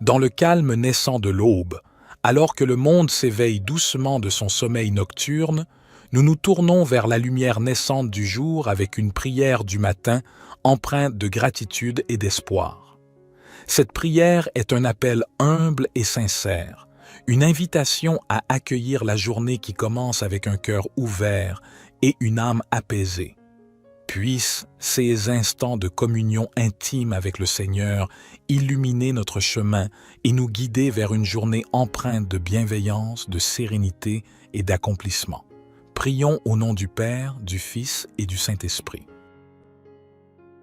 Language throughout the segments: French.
Dans le calme naissant de l'aube, alors que le monde s'éveille doucement de son sommeil nocturne, nous nous tournons vers la lumière naissante du jour avec une prière du matin empreinte de gratitude et d'espoir. Cette prière est un appel humble et sincère, une invitation à accueillir la journée qui commence avec un cœur ouvert et une âme apaisée. Puissent ces instants de communion intime avec le Seigneur illuminer notre chemin et nous guider vers une journée empreinte de bienveillance, de sérénité et d'accomplissement. Prions au nom du Père, du Fils et du Saint-Esprit.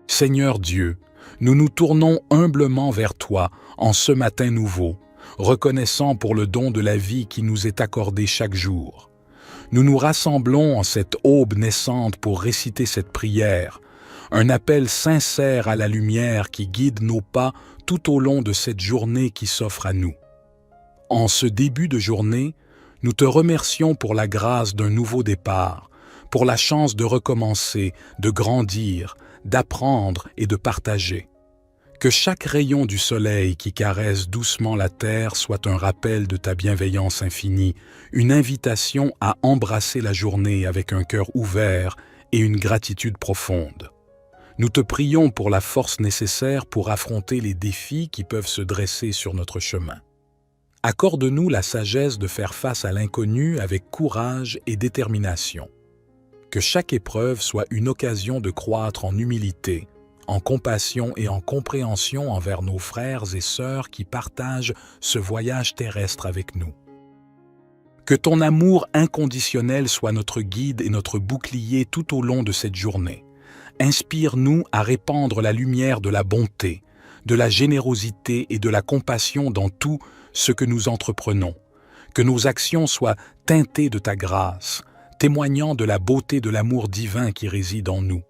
Seigneur Dieu, nous nous tournons humblement vers toi en ce matin nouveau, reconnaissant pour le don de la vie qui nous est accordé chaque jour. Nous nous rassemblons en cette aube naissante pour réciter cette prière, un appel sincère à la lumière qui guide nos pas tout au long de cette journée qui s'offre à nous. En ce début de journée, nous te remercions pour la grâce d'un nouveau départ, pour la chance de recommencer, de grandir, d'apprendre et de partager. Que chaque rayon du soleil qui caresse doucement la terre soit un rappel de ta bienveillance infinie, une invitation à embrasser la journée avec un cœur ouvert et une gratitude profonde. Nous te prions pour la force nécessaire pour affronter les défis qui peuvent se dresser sur notre chemin. Accorde-nous la sagesse de faire face à l'inconnu avec courage et détermination. Que chaque épreuve soit une occasion de croître en humilité, en compassion et en compréhension envers nos frères et sœurs qui partagent ce voyage terrestre avec nous. Que ton amour inconditionnel soit notre guide et notre bouclier tout au long de cette journée. Inspire-nous à répandre la lumière de la bonté, de la générosité et de la compassion dans tout ce que nous entreprenons. Que nos actions soient teintées de ta grâce, témoignant de la beauté de l'amour divin qui réside en nous.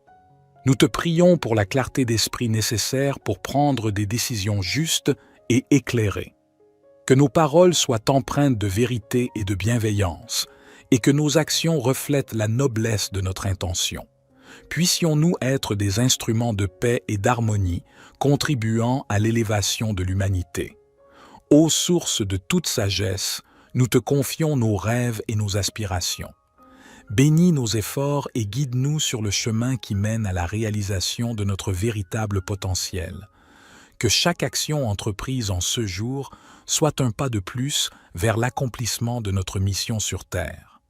Nous te prions pour la clarté d'esprit nécessaire pour prendre des décisions justes et éclairées. Que nos paroles soient empreintes de vérité et de bienveillance, et que nos actions reflètent la noblesse de notre intention. Puissions-nous être des instruments de paix et d'harmonie, contribuant à l'élévation de l'humanité. Ô source de toute sagesse, nous te confions nos rêves et nos aspirations. Bénis nos efforts et guide-nous sur le chemin qui mène à la réalisation de notre véritable potentiel. Que chaque action entreprise en ce jour soit un pas de plus vers l'accomplissement de notre mission sur Terre.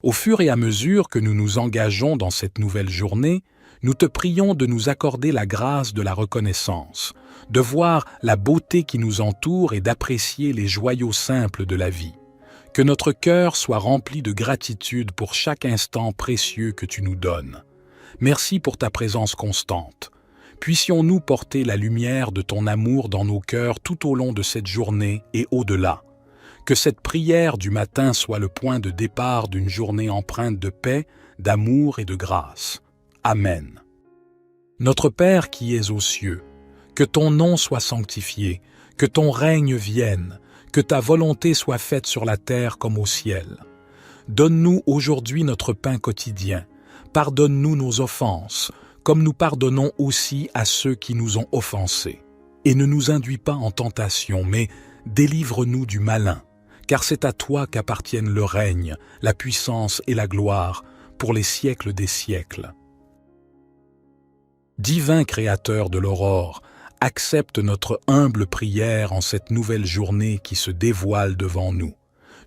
Au fur et à mesure que nous nous engageons dans cette nouvelle journée, nous te prions de nous accorder la grâce de la reconnaissance, de voir la beauté qui nous entoure et d'apprécier les joyaux simples de la vie. Que notre cœur soit rempli de gratitude pour chaque instant précieux que tu nous donnes. Merci pour ta présence constante. Puissions-nous porter la lumière de ton amour dans nos cœurs tout au long de cette journée et au-delà. Que cette prière du matin soit le point de départ d'une journée empreinte de paix, d'amour et de grâce. Amen. Notre Père qui es aux cieux, que ton nom soit sanctifié, que ton règne vienne, que ta volonté soit faite sur la terre comme au ciel. Donne-nous aujourd'hui notre pain quotidien. Pardonne-nous nos offenses, comme nous pardonnons aussi à ceux qui nous ont offensés. Et ne nous induis pas en tentation, mais délivre-nous du malin, car c'est à toi qu'appartiennent le règne, la puissance et la gloire, pour les siècles des siècles. Divin Créateur de l'aurore, accepte notre humble prière en cette nouvelle journée qui se dévoile devant nous.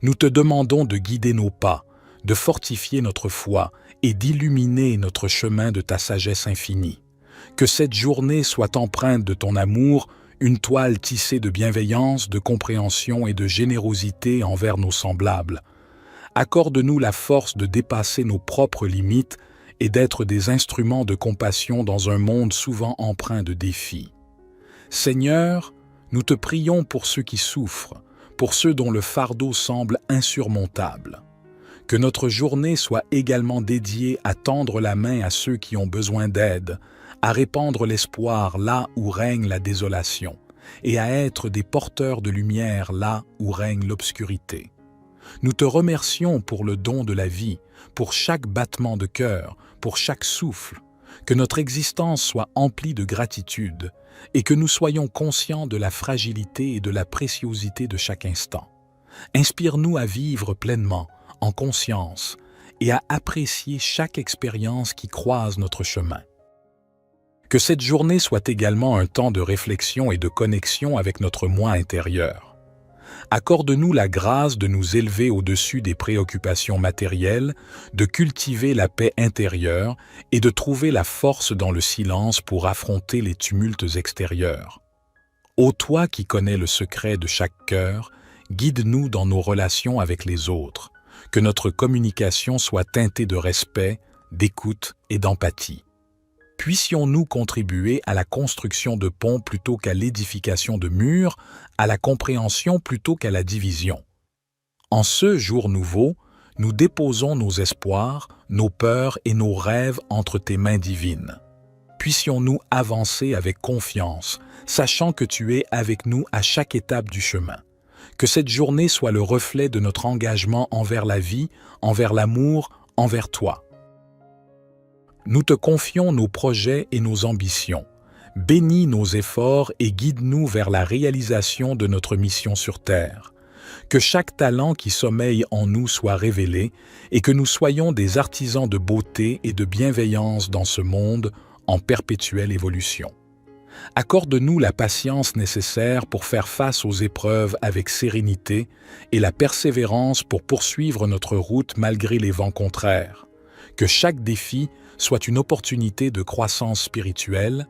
Nous te demandons de guider nos pas, de fortifier notre foi et d'illuminer notre chemin de ta sagesse infinie. Que cette journée soit empreinte de ton amour, une toile tissée de bienveillance, de compréhension et de générosité envers nos semblables. Accorde-nous la force de dépasser nos propres limites et d'être des instruments de compassion dans un monde souvent empreint de défis. Seigneur, nous te prions pour ceux qui souffrent, pour ceux dont le fardeau semble insurmontable. Que notre journée soit également dédiée à tendre la main à ceux qui ont besoin d'aide, à répandre l'espoir là où règne la désolation, et à être des porteurs de lumière là où règne l'obscurité. Nous te remercions pour le don de la vie, pour chaque battement de cœur, pour chaque souffle. Que notre existence soit emplie de gratitude et que nous soyons conscients de la fragilité et de la préciosité de chaque instant. Inspire-nous à vivre pleinement, en conscience, et à apprécier chaque expérience qui croise notre chemin. Que cette journée soit également un temps de réflexion et de connexion avec notre moi intérieur. Accorde-nous la grâce de nous élever au-dessus des préoccupations matérielles, de cultiver la paix intérieure et de trouver la force dans le silence pour affronter les tumultes extérieurs. Ô toi qui connais le secret de chaque cœur, guide-nous dans nos relations avec les autres, que notre communication soit teintée de respect, d'écoute et d'empathie. Puissions-nous contribuer à la construction de ponts plutôt qu'à l'édification de murs, à la compréhension plutôt qu'à la division. En ce jour nouveau, nous déposons nos espoirs, nos peurs et nos rêves entre tes mains divines. Puissions-nous avancer avec confiance, sachant que tu es avec nous à chaque étape du chemin. Que cette journée soit le reflet de notre engagement envers la vie, envers l'amour, envers toi. Nous te confions nos projets et nos ambitions. Bénis nos efforts et guide-nous vers la réalisation de notre mission sur Terre. Que chaque talent qui sommeille en nous soit révélé et que nous soyons des artisans de beauté et de bienveillance dans ce monde en perpétuelle évolution. Accorde-nous la patience nécessaire pour faire face aux épreuves avec sérénité et la persévérance pour poursuivre notre route malgré les vents contraires. Que chaque défi soit une opportunité de croissance spirituelle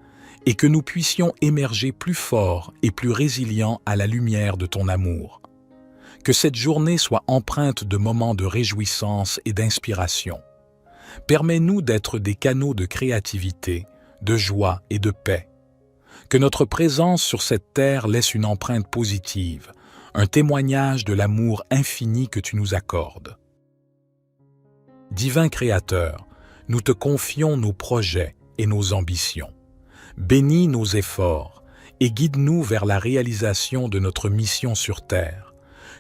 et que nous puissions émerger plus forts et plus résilients à la lumière de ton amour. Que cette journée soit empreinte de moments de réjouissance et d'inspiration. Permets-nous d'être des canaux de créativité, de joie et de paix. Que notre présence sur cette terre laisse une empreinte positive, un témoignage de l'amour infini que tu nous accordes. Divin Créateur, nous te confions nos projets et nos ambitions. Bénis nos efforts et guide-nous vers la réalisation de notre mission sur Terre.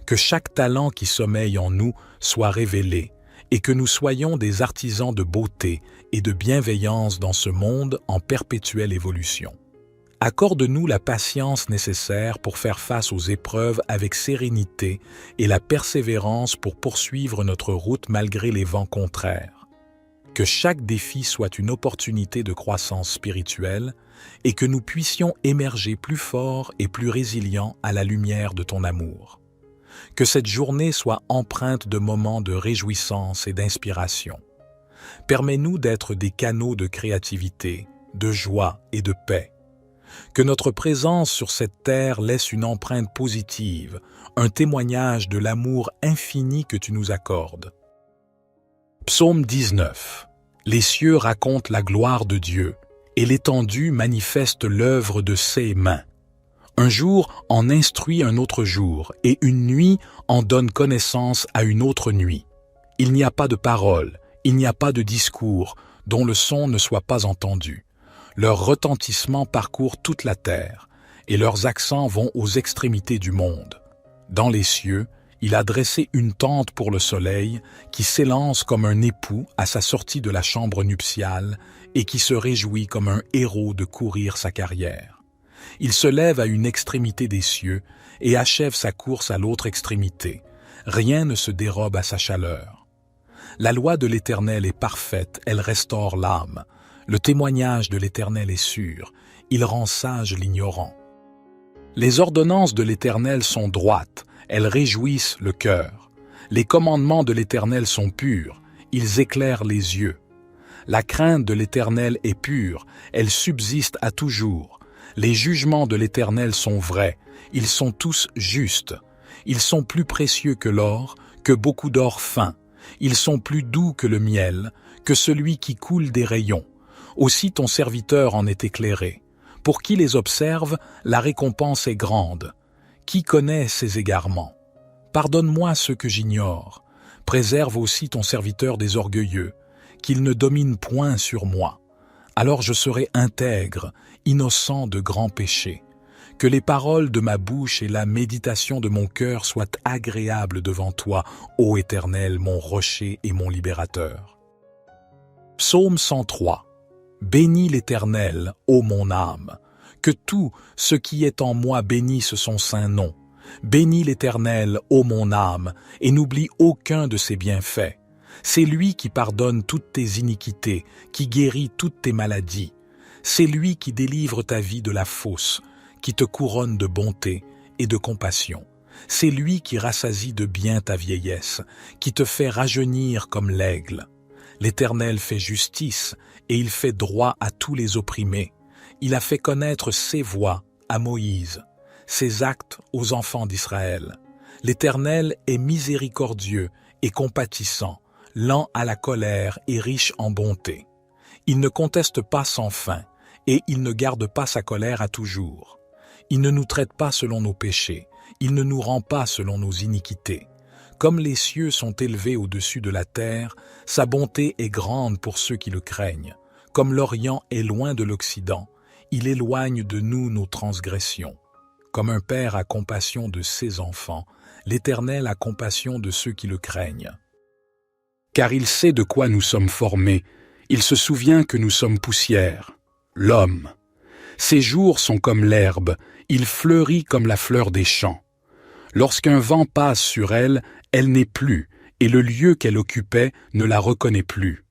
Que chaque talent qui sommeille en nous soit révélé et que nous soyons des artisans de beauté et de bienveillance dans ce monde en perpétuelle évolution. Accorde-nous la patience nécessaire pour faire face aux épreuves avec sérénité et la persévérance pour poursuivre notre route malgré les vents contraires. Que chaque défi soit une opportunité de croissance spirituelle et que nous puissions émerger plus forts et plus résilients à la lumière de ton amour. Que cette journée soit empreinte de moments de réjouissance et d'inspiration. Permets-nous d'être des canaux de créativité, de joie et de paix. Que notre présence sur cette terre laisse une empreinte positive, un témoignage de l'amour infini que tu nous accordes. Psaume 19. Les cieux racontent la gloire de Dieu, et l'étendue manifeste l'œuvre de ses mains. Un jour en instruit un autre jour, et une nuit en donne connaissance à une autre nuit. Il n'y a pas de parole, il n'y a pas de discours, dont le son ne soit pas entendu. Leur retentissement parcourt toute la terre, et leurs accents vont aux extrémités du monde. Dans les cieux, il a dressé une tente pour le soleil qui s'élance comme un époux à sa sortie de la chambre nuptiale et qui se réjouit comme un héros de courir sa carrière. Il se lève à une extrémité des cieux et achève sa course à l'autre extrémité. Rien ne se dérobe à sa chaleur. La loi de l'Éternel est parfaite, elle restaure l'âme. Le témoignage de l'Éternel est sûr, il rend sage l'ignorant. Les ordonnances de l'Éternel sont droites, elles réjouissent le cœur. Les commandements de l'Éternel sont purs, ils éclairent les yeux. La crainte de l'Éternel est pure, elle subsiste à toujours. Les jugements de l'Éternel sont vrais, ils sont tous justes. Ils sont plus précieux que l'or, que beaucoup d'or fin. Ils sont plus doux que le miel, que celui qui coule des rayons. Aussi ton serviteur en est éclairé. Pour qui les observe, la récompense est grande. Qui connaît ses égarements? Pardonne-moi ce que j'ignore. Préserve aussi ton serviteur des orgueilleux, qu'il ne domine point sur moi. Alors je serai intègre, innocent de grands péchés. Que les paroles de ma bouche et la méditation de mon cœur soient agréables devant toi, ô Éternel, mon rocher et mon libérateur. Psaume 103. Bénis l'Éternel, ô mon âme. Que tout ce qui est en moi bénisse son saint nom. Bénis l'Éternel, ô mon âme, et n'oublie aucun de ses bienfaits. C'est lui qui pardonne toutes tes iniquités, qui guérit toutes tes maladies. C'est lui qui délivre ta vie de la fosse, qui te couronne de bonté et de compassion. C'est lui qui rassasie de bien ta vieillesse, qui te fait rajeunir comme l'aigle. L'Éternel fait justice et il fait droit à tous les opprimés. Il a fait connaître ses voies à Moïse, ses actes aux enfants d'Israël. L'Éternel est miséricordieux et compatissant, lent à la colère et riche en bonté. Il ne conteste pas sans fin, et il ne garde pas sa colère à toujours. Il ne nous traite pas selon nos péchés, il ne nous rend pas selon nos iniquités. Comme les cieux sont élevés au-dessus de la terre, sa bonté est grande pour ceux qui le craignent. Comme l'Orient est loin de l'Occident, il éloigne de nous nos transgressions. Comme un père a compassion de ses enfants, l'Éternel a compassion de ceux qui le craignent. Car il sait de quoi nous sommes formés, il se souvient que nous sommes poussière. L'homme. Ses jours sont comme l'herbe, il fleurit comme la fleur des champs. Lorsqu'un vent passe sur elle, elle n'est plus, et le lieu qu'elle occupait ne la reconnaît plus.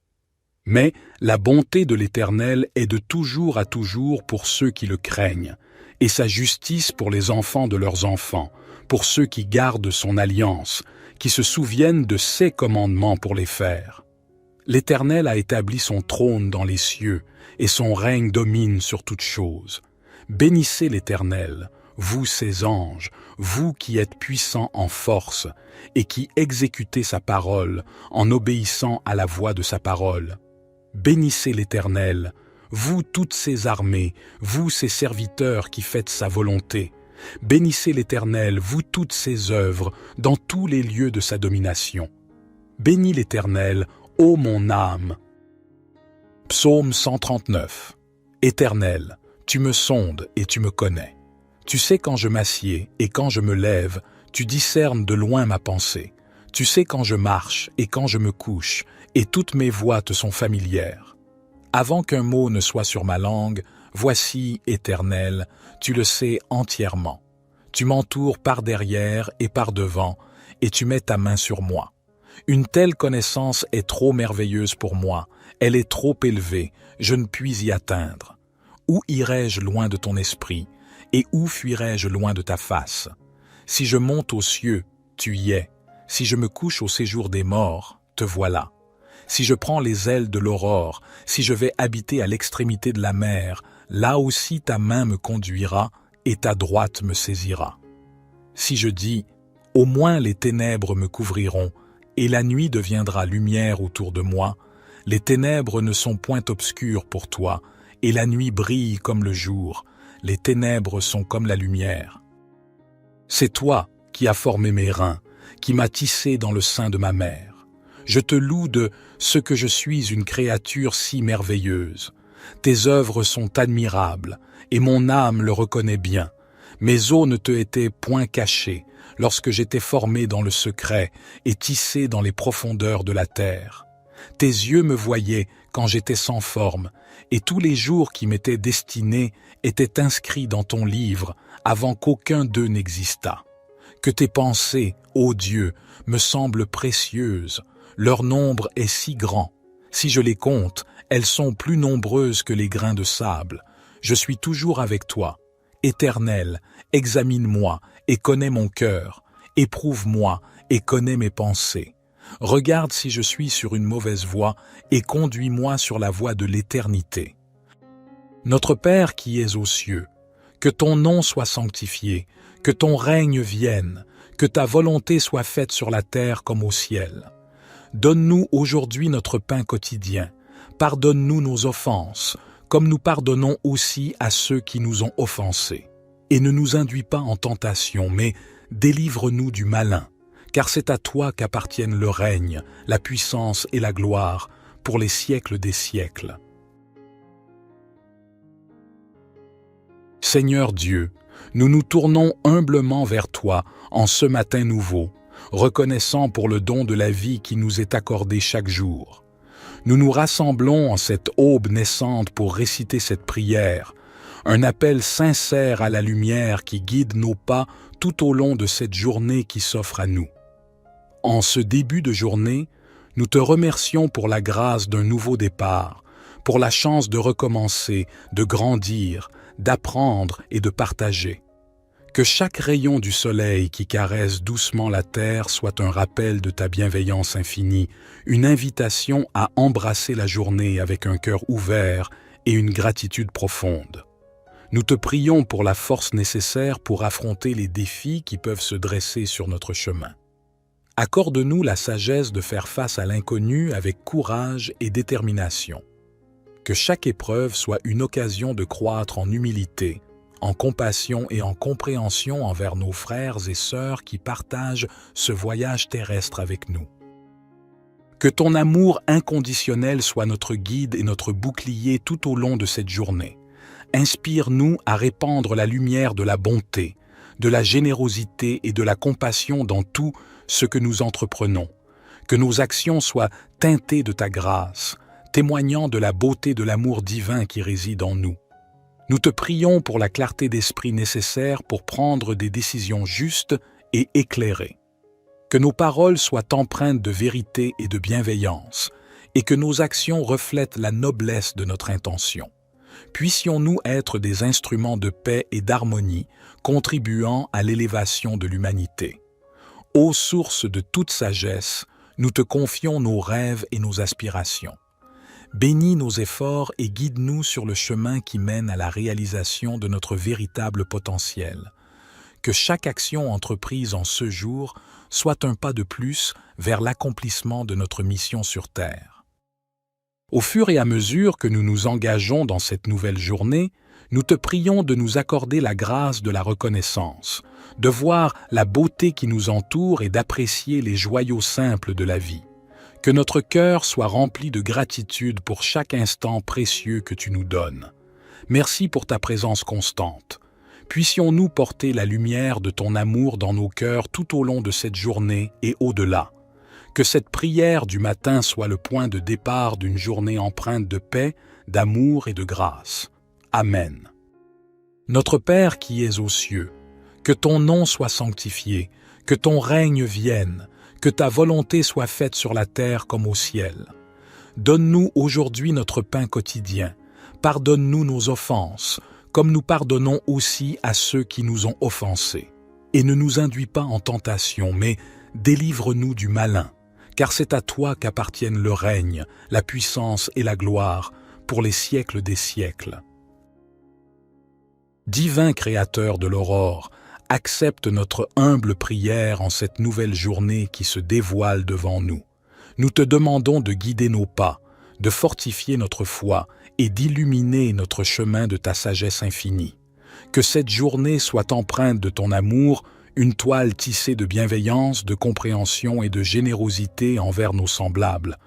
Mais la bonté de l'Éternel est de toujours à toujours pour ceux qui le craignent, et sa justice pour les enfants de leurs enfants, pour ceux qui gardent son alliance, qui se souviennent de ses commandements pour les faire. L'Éternel a établi son trône dans les cieux, et son règne domine sur toutes choses. Bénissez l'Éternel, vous ses anges, vous qui êtes puissants en force, et qui exécutez sa parole en obéissant à la voix de sa parole. Bénissez l'Éternel, vous toutes ses armées, vous ses serviteurs qui faites sa volonté. Bénissez l'Éternel, vous toutes ses œuvres, dans tous les lieux de sa domination. Bénis l'Éternel, ô mon âme. Psaume 139. Éternel, tu me sondes et tu me connais. Tu sais quand je m'assieds et quand je me lève, tu discernes de loin ma pensée. Tu sais quand je marche et quand je me couche, et toutes mes voies te sont familières. Avant qu'un mot ne soit sur ma langue, voici, Éternel, tu le sais entièrement. Tu m'entoures par derrière et par devant, et tu mets ta main sur moi. Une telle connaissance est trop merveilleuse pour moi, elle est trop élevée, je ne puis y atteindre. Où irai-je loin de ton esprit, et où fuirai-je loin de ta face? Si je monte aux cieux, tu y es. Si je me couche au séjour des morts, te voilà. Si je prends les ailes de l'aurore, si je vais habiter à l'extrémité de la mer, là aussi ta main me conduira et ta droite me saisira. Si je dis, au moins les ténèbres me couvriront, et la nuit deviendra lumière autour de moi, les ténèbres ne sont point obscures pour toi, et la nuit brille comme le jour, les ténèbres sont comme la lumière. C'est toi qui as formé mes reins, qui m'as tissé dans le sein de ma mère. Je te loue de ce que je suis une créature si merveilleuse. Tes œuvres sont admirables, et mon âme le reconnaît bien. Mes os ne te étaient point cachés, lorsque j'étais formé dans le secret et tissé dans les profondeurs de la terre. Tes yeux me voyaient quand j'étais sans forme, et tous les jours qui m'étaient destinés étaient inscrits dans ton livre avant qu'aucun d'eux n'existât. Que tes pensées, ô Dieu, me semblent précieuses, leur nombre est si grand. Si je les compte, elles sont plus nombreuses que les grains de sable. Je suis toujours avec toi. Éternel, examine-moi et connais mon cœur. Éprouve-moi et connais mes pensées. Regarde si je suis sur une mauvaise voie et conduis-moi sur la voie de l'éternité. Notre Père qui es aux cieux, que ton nom soit sanctifié, que ton règne vienne, que ta volonté soit faite sur la terre comme au ciel. Donne-nous aujourd'hui notre pain quotidien. Pardonne-nous nos offenses, comme nous pardonnons aussi à ceux qui nous ont offensés. Et ne nous induis pas en tentation, mais délivre-nous du malin, car c'est à toi qu'appartiennent le règne, la puissance et la gloire, pour les siècles des siècles. Seigneur Dieu, nous nous tournons humblement vers toi en ce matin nouveau, reconnaissant pour le don de la vie qui nous est accordé chaque jour. Nous nous rassemblons en cette aube naissante pour réciter cette prière, un appel sincère à la lumière qui guide nos pas tout au long de cette journée qui s'offre à nous. En ce début de journée, nous te remercions pour la grâce d'un nouveau départ, pour la chance de recommencer, de grandir, d'apprendre et de partager. Que chaque rayon du soleil qui caresse doucement la terre soit un rappel de ta bienveillance infinie, une invitation à embrasser la journée avec un cœur ouvert et une gratitude profonde. Nous te prions pour la force nécessaire pour affronter les défis qui peuvent se dresser sur notre chemin. Accorde-nous la sagesse de faire face à l'inconnu avec courage et détermination. Que chaque épreuve soit une occasion de croître en humilité, en compassion et en compréhension envers nos frères et sœurs qui partagent ce voyage terrestre avec nous. Que ton amour inconditionnel soit notre guide et notre bouclier tout au long de cette journée. Inspire-nous à répandre la lumière de la bonté, de la générosité et de la compassion dans tout ce que nous entreprenons. Que nos actions soient teintées de ta grâce, témoignant de la beauté de l'amour divin qui réside en nous. Nous te prions pour la clarté d'esprit nécessaire pour prendre des décisions justes et éclairées. Que nos paroles soient empreintes de vérité et de bienveillance, et que nos actions reflètent la noblesse de notre intention. Puissions-nous être des instruments de paix et d'harmonie, contribuant à l'élévation de l'humanité. Ô source de toute sagesse, nous te confions nos rêves et nos aspirations. Bénis nos efforts et guide-nous sur le chemin qui mène à la réalisation de notre véritable potentiel. Que chaque action entreprise en ce jour soit un pas de plus vers l'accomplissement de notre mission sur Terre. Au fur et à mesure que nous nous engageons dans cette nouvelle journée, nous te prions de nous accorder la grâce de la reconnaissance, de voir la beauté qui nous entoure et d'apprécier les joyaux simples de la vie. Que notre cœur soit rempli de gratitude pour chaque instant précieux que tu nous donnes. Merci pour ta présence constante. Puissions-nous porter la lumière de ton amour dans nos cœurs tout au long de cette journée et au-delà. Que cette prière du matin soit le point de départ d'une journée empreinte de paix, d'amour et de grâce. Amen. Notre Père qui es aux cieux, que ton nom soit sanctifié, que ton règne vienne, que ta volonté soit faite sur la terre comme au ciel. Donne-nous aujourd'hui notre pain quotidien. Pardonne-nous nos offenses, comme nous pardonnons aussi à ceux qui nous ont offensés. Et ne nous induis pas en tentation, mais délivre-nous du malin, car c'est à toi qu'appartiennent le règne, la puissance et la gloire, pour les siècles des siècles. Divin Créateur de l'aurore, accepte notre humble prière en cette nouvelle journée qui se dévoile devant nous. Nous te demandons de guider nos pas, de fortifier notre foi et d'illuminer notre chemin de ta sagesse infinie. Que cette journée soit empreinte de ton amour, une toile tissée de bienveillance, de compréhension et de générosité envers nos semblables.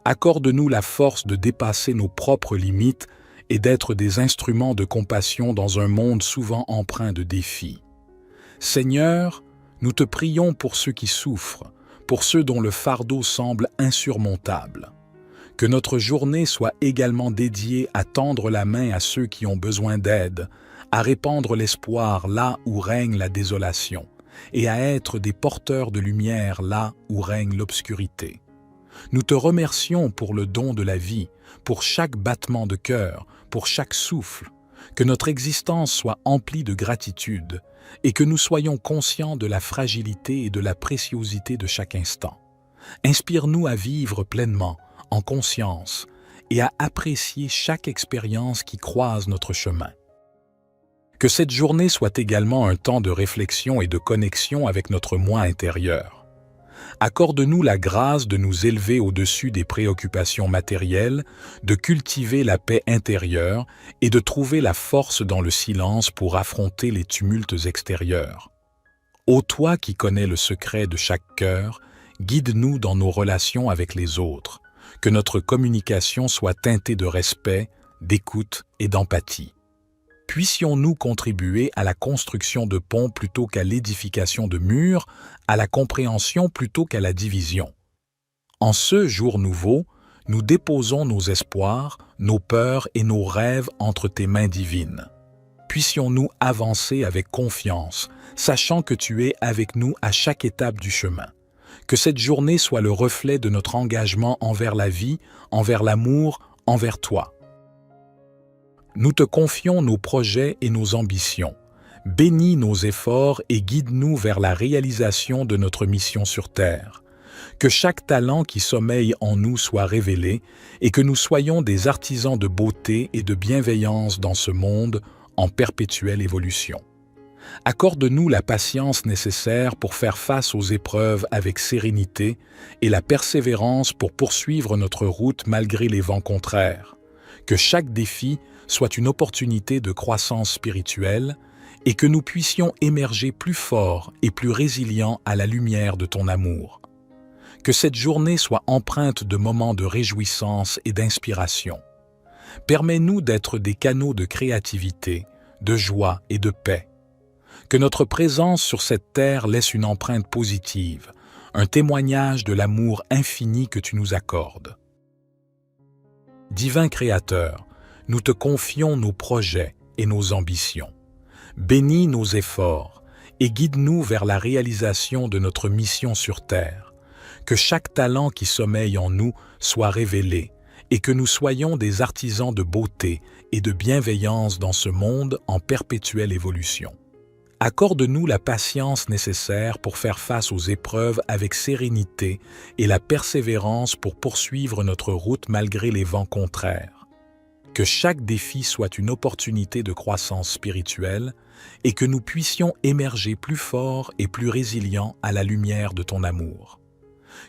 Accorde-nous la force de dépasser nos propres limites et d'être des instruments de compassion dans un monde souvent empreint de défis. Seigneur, nous te prions pour ceux qui souffrent, pour ceux dont le fardeau semble insurmontable. Que notre journée soit également dédiée à tendre la main à ceux qui ont besoin d'aide, à répandre l'espoir là où règne la désolation, et à être des porteurs de lumière là où règne l'obscurité. Nous te remercions pour le don de la vie, pour chaque battement de cœur, pour chaque souffle, que notre existence soit emplie de gratitude, et que nous soyons conscients de la fragilité et de la préciosité de chaque instant. Inspire-nous à vivre pleinement, en conscience, et à apprécier chaque expérience qui croise notre chemin. Que cette journée soit également un temps de réflexion et de connexion avec notre moi intérieur. Accorde-nous la grâce de nous élever au-dessus des préoccupations matérielles, de cultiver la paix intérieure et de trouver la force dans le silence pour affronter les tumultes extérieurs. Ô toi qui connais le secret de chaque cœur, guide-nous dans nos relations avec les autres, que notre communication soit teintée de respect, d'écoute et d'empathie. Puissions-nous contribuer à la construction de ponts plutôt qu'à l'édification de murs, à la compréhension plutôt qu'à la division. En ce jour nouveau, nous déposons nos espoirs, nos peurs et nos rêves entre tes mains divines. Puissions-nous avancer avec confiance, sachant que tu es avec nous à chaque étape du chemin. Que cette journée soit le reflet de notre engagement envers la vie, envers l'amour, envers toi. Nous te confions nos projets et nos ambitions. Bénis nos efforts et guide-nous vers la réalisation de notre mission sur Terre. Que chaque talent qui sommeille en nous soit révélé et que nous soyons des artisans de beauté et de bienveillance dans ce monde en perpétuelle évolution. Accorde-nous la patience nécessaire pour faire face aux épreuves avec sérénité et la persévérance pour poursuivre notre route malgré les vents contraires. Que chaque défi soit une opportunité de croissance spirituelle et que nous puissions émerger plus forts et plus résilients à la lumière de ton amour. Que cette journée soit empreinte de moments de réjouissance et d'inspiration. Permets-nous d'être des canaux de créativité, de joie et de paix. Que notre présence sur cette terre laisse une empreinte positive, un témoignage de l'amour infini que tu nous accordes. Divin Créateur, nous te confions nos projets et nos ambitions. Bénis nos efforts et guide-nous vers la réalisation de notre mission sur Terre. Que chaque talent qui sommeille en nous soit révélé et que nous soyons des artisans de beauté et de bienveillance dans ce monde en perpétuelle évolution. Accorde-nous la patience nécessaire pour faire face aux épreuves avec sérénité et la persévérance pour poursuivre notre route malgré les vents contraires. Que chaque défi soit une opportunité de croissance spirituelle et que nous puissions émerger plus forts et plus résilients à la lumière de ton amour.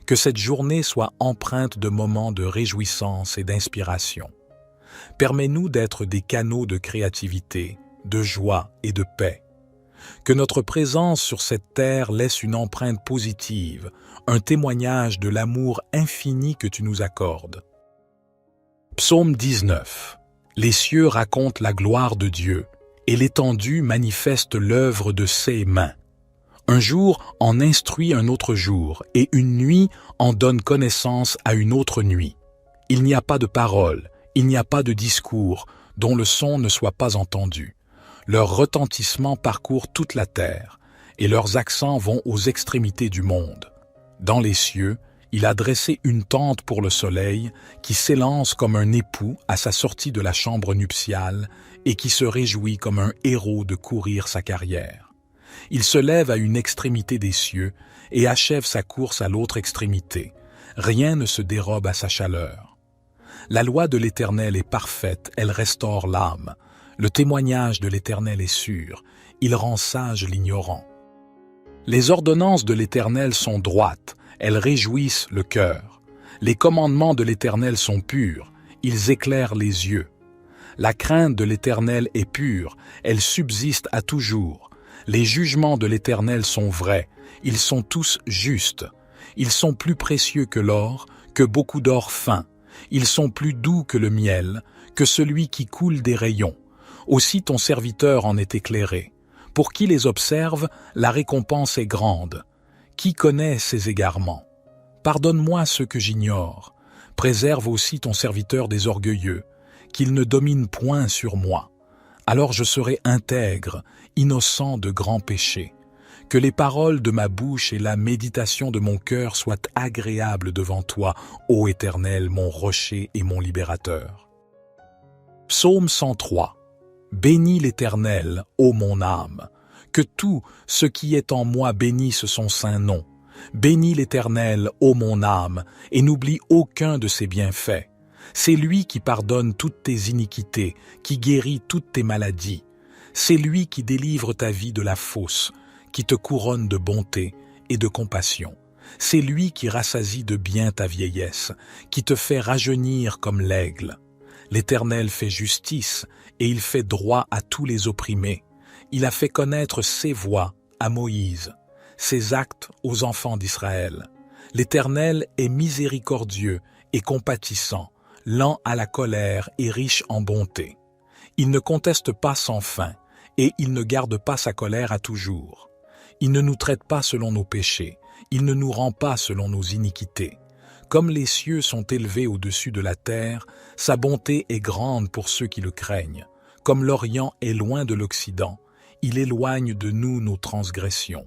Que cette journée soit empreinte de moments de réjouissance et d'inspiration. Permets-nous d'être des canaux de créativité, de joie et de paix. Que notre présence sur cette terre laisse une empreinte positive, un témoignage de l'amour infini que tu nous accordes. Psaume 19. Les cieux racontent la gloire de Dieu, et l'étendue manifeste l'œuvre de ses mains. Un jour en instruit un autre jour, et une nuit en donne connaissance à une autre nuit. Il n'y a pas de parole, il n'y a pas de discours, dont le son ne soit pas entendu. Leur retentissement parcourt toute la terre, et leurs accents vont aux extrémités du monde. Dans les cieux, il a dressé une tente pour le soleil, qui s'élance comme un époux à sa sortie de la chambre nuptiale, et qui se réjouit comme un héros de courir sa carrière. Il se lève à une extrémité des cieux, et achève sa course à l'autre extrémité. Rien ne se dérobe à sa chaleur. La loi de l'Éternel est parfaite, elle restaure l'âme. Le témoignage de l'Éternel est sûr, il rend sage l'ignorant. Les ordonnances de l'Éternel sont droites, elles réjouissent le cœur. Les commandements de l'Éternel sont purs, ils éclairent les yeux. La crainte de l'Éternel est pure, elle subsiste à toujours. Les jugements de l'Éternel sont vrais, ils sont tous justes. Ils sont plus précieux que l'or, que beaucoup d'or fin. Ils sont plus doux que le miel, que celui qui coule des rayons. Aussi ton serviteur en est éclairé. Pour qui les observe, la récompense est grande. Qui connaît ses égarements? Pardonne-moi ceux que j'ignore. Préserve aussi ton serviteur des orgueilleux, qu'il ne domine point sur moi. Alors je serai intègre, innocent de grands péchés. Que les paroles de ma bouche et la méditation de mon cœur soient agréables devant toi, ô Éternel, mon rocher et mon libérateur. Psaume 103. Bénis l'Éternel, ô mon âme. Que tout ce qui est en moi bénisse son saint nom. Bénis l'Éternel, ô mon âme, et n'oublie aucun de ses bienfaits. C'est lui qui pardonne toutes tes iniquités, qui guérit toutes tes maladies. C'est lui qui délivre ta vie de la fosse, qui te couronne de bonté et de compassion. C'est lui qui rassasie de bien ta vieillesse, qui te fait rajeunir comme l'aigle. L'Éternel fait justice et il fait droit à tous les opprimés. Il a fait connaître ses voies à Moïse, ses actes aux enfants d'Israël. L'Éternel est miséricordieux et compatissant, lent à la colère et riche en bonté. Il ne conteste pas sans fin et il ne garde pas sa colère à toujours. Il ne nous traite pas selon nos péchés, il ne nous rend pas selon nos iniquités. Comme les cieux sont élevés au-dessus de la terre, sa bonté est grande pour ceux qui le craignent. Comme l'Orient est loin de l'Occident, il éloigne de nous nos transgressions.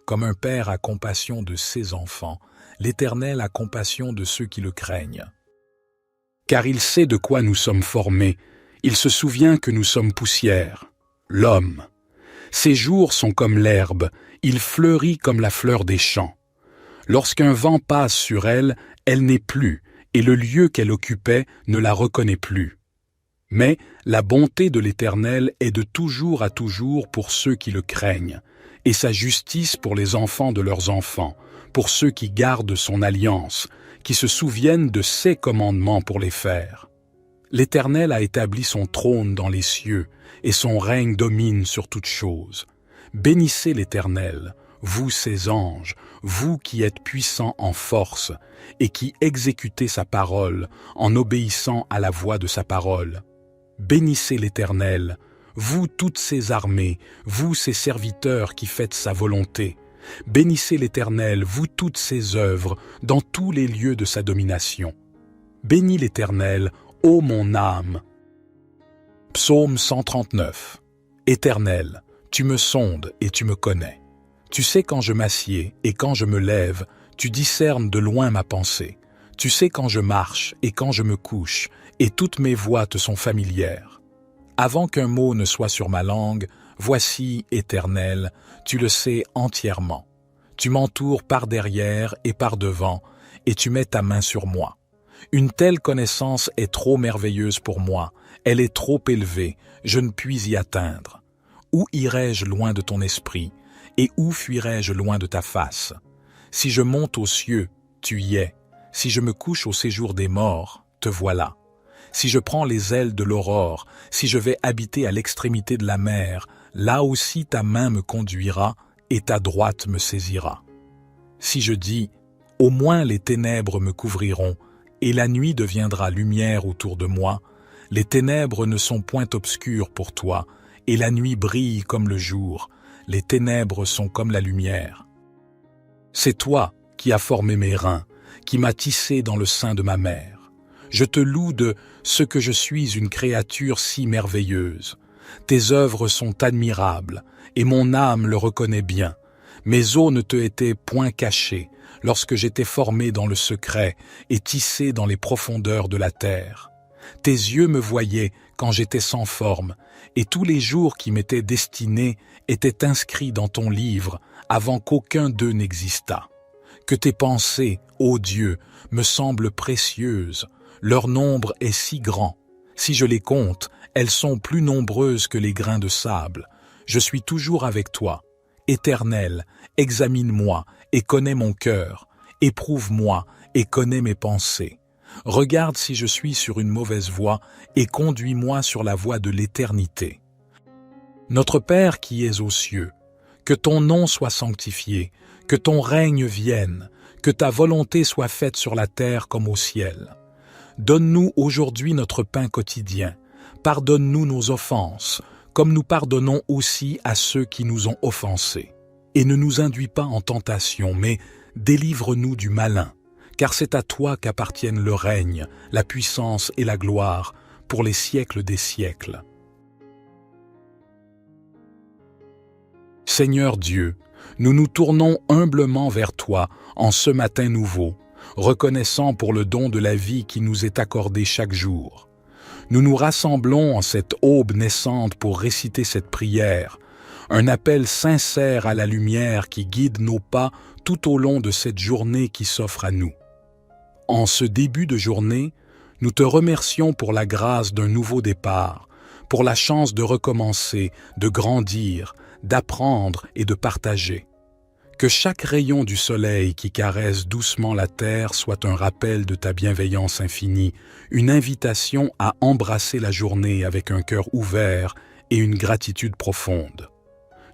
Comme un père a compassion de ses enfants, l'Éternel a compassion de ceux qui le craignent. Car il sait de quoi nous sommes formés, il se souvient que nous sommes poussière, l'homme. Ses jours sont comme l'herbe, il fleurit comme la fleur des champs. Lorsqu'un vent passe sur elle, elle n'est plus, et le lieu qu'elle occupait ne la reconnaît plus. Mais la bonté de l'Éternel est de toujours à toujours pour ceux qui le craignent, et sa justice pour les enfants de leurs enfants, pour ceux qui gardent son alliance, qui se souviennent de ses commandements pour les faire. L'Éternel a établi son trône dans les cieux, et son règne domine sur toutes choses. Bénissez l'Éternel, vous ses anges, vous qui êtes puissants en force, et qui exécutez sa parole en obéissant à la voix de sa parole. Bénissez l'Éternel, vous toutes ses armées, vous ses serviteurs qui faites sa volonté. Bénissez l'Éternel, vous toutes ses œuvres, dans tous les lieux de sa domination. Bénis l'Éternel, ô mon âme. Psaume 139. Éternel, tu me sondes et tu me connais. Tu sais quand je m'assieds et quand je me lève, tu discernes de loin ma pensée. Tu sais quand je marche et quand je me couche, et toutes mes voies te sont familières. Avant qu'un mot ne soit sur ma langue, voici, Éternel, tu le sais entièrement. Tu m'entoures par derrière et par devant, et tu mets ta main sur moi. Une telle connaissance est trop merveilleuse pour moi, elle est trop élevée, je ne puis y atteindre. Où irai-je loin de ton esprit, et où fuirai-je loin de ta face? Si je monte aux cieux, tu y es. Si je me couche au séjour des morts, te voilà. Si je prends les ailes de l'aurore, si je vais habiter à l'extrémité de la mer, là aussi ta main me conduira et ta droite me saisira. Si je dis, au moins les ténèbres me couvriront, et la nuit deviendra lumière autour de moi, les ténèbres ne sont point obscures pour toi, et la nuit brille comme le jour, les ténèbres sont comme la lumière. C'est toi qui as formé mes reins, qui m'as tissé dans le sein de ma mère. Je te loue de ce que je suis une créature si merveilleuse. Tes œuvres sont admirables, et mon âme le reconnaît bien. Mes os ne te étaient point cachés, lorsque j'étais formé dans le secret et tissé dans les profondeurs de la terre. Tes yeux me voyaient quand j'étais sans forme, et tous les jours qui m'étaient destinés étaient inscrits dans ton livre avant qu'aucun d'eux n'existât. Que tes pensées, ô Dieu, me semblent précieuses, leur nombre est si grand. Si je les compte, elles sont plus nombreuses que les grains de sable. Je suis toujours avec toi. Éternel, examine-moi et connais mon cœur. Éprouve-moi et connais mes pensées. Regarde si je suis sur une mauvaise voie et conduis-moi sur la voie de l'éternité. Notre Père qui es aux cieux, que ton nom soit sanctifié, que ton règne vienne, que ta volonté soit faite sur la terre comme au ciel. Donne-nous aujourd'hui notre pain quotidien. Pardonne-nous nos offenses, comme nous pardonnons aussi à ceux qui nous ont offensés. Et ne nous induis pas en tentation, mais délivre-nous du malin, car c'est à toi qu'appartiennent le règne, la puissance et la gloire, pour les siècles des siècles. Seigneur Dieu, nous nous tournons humblement vers toi en ce matin nouveau, reconnaissant pour le don de la vie qui nous est accordé chaque jour. Nous nous rassemblons en cette aube naissante pour réciter cette prière, un appel sincère à la lumière qui guide nos pas tout au long de cette journée qui s'offre à nous. En ce début de journée, nous te remercions pour la grâce d'un nouveau départ, pour la chance de recommencer, de grandir, d'apprendre et de partager. Que chaque rayon du soleil qui caresse doucement la terre soit un rappel de ta bienveillance infinie, une invitation à embrasser la journée avec un cœur ouvert et une gratitude profonde.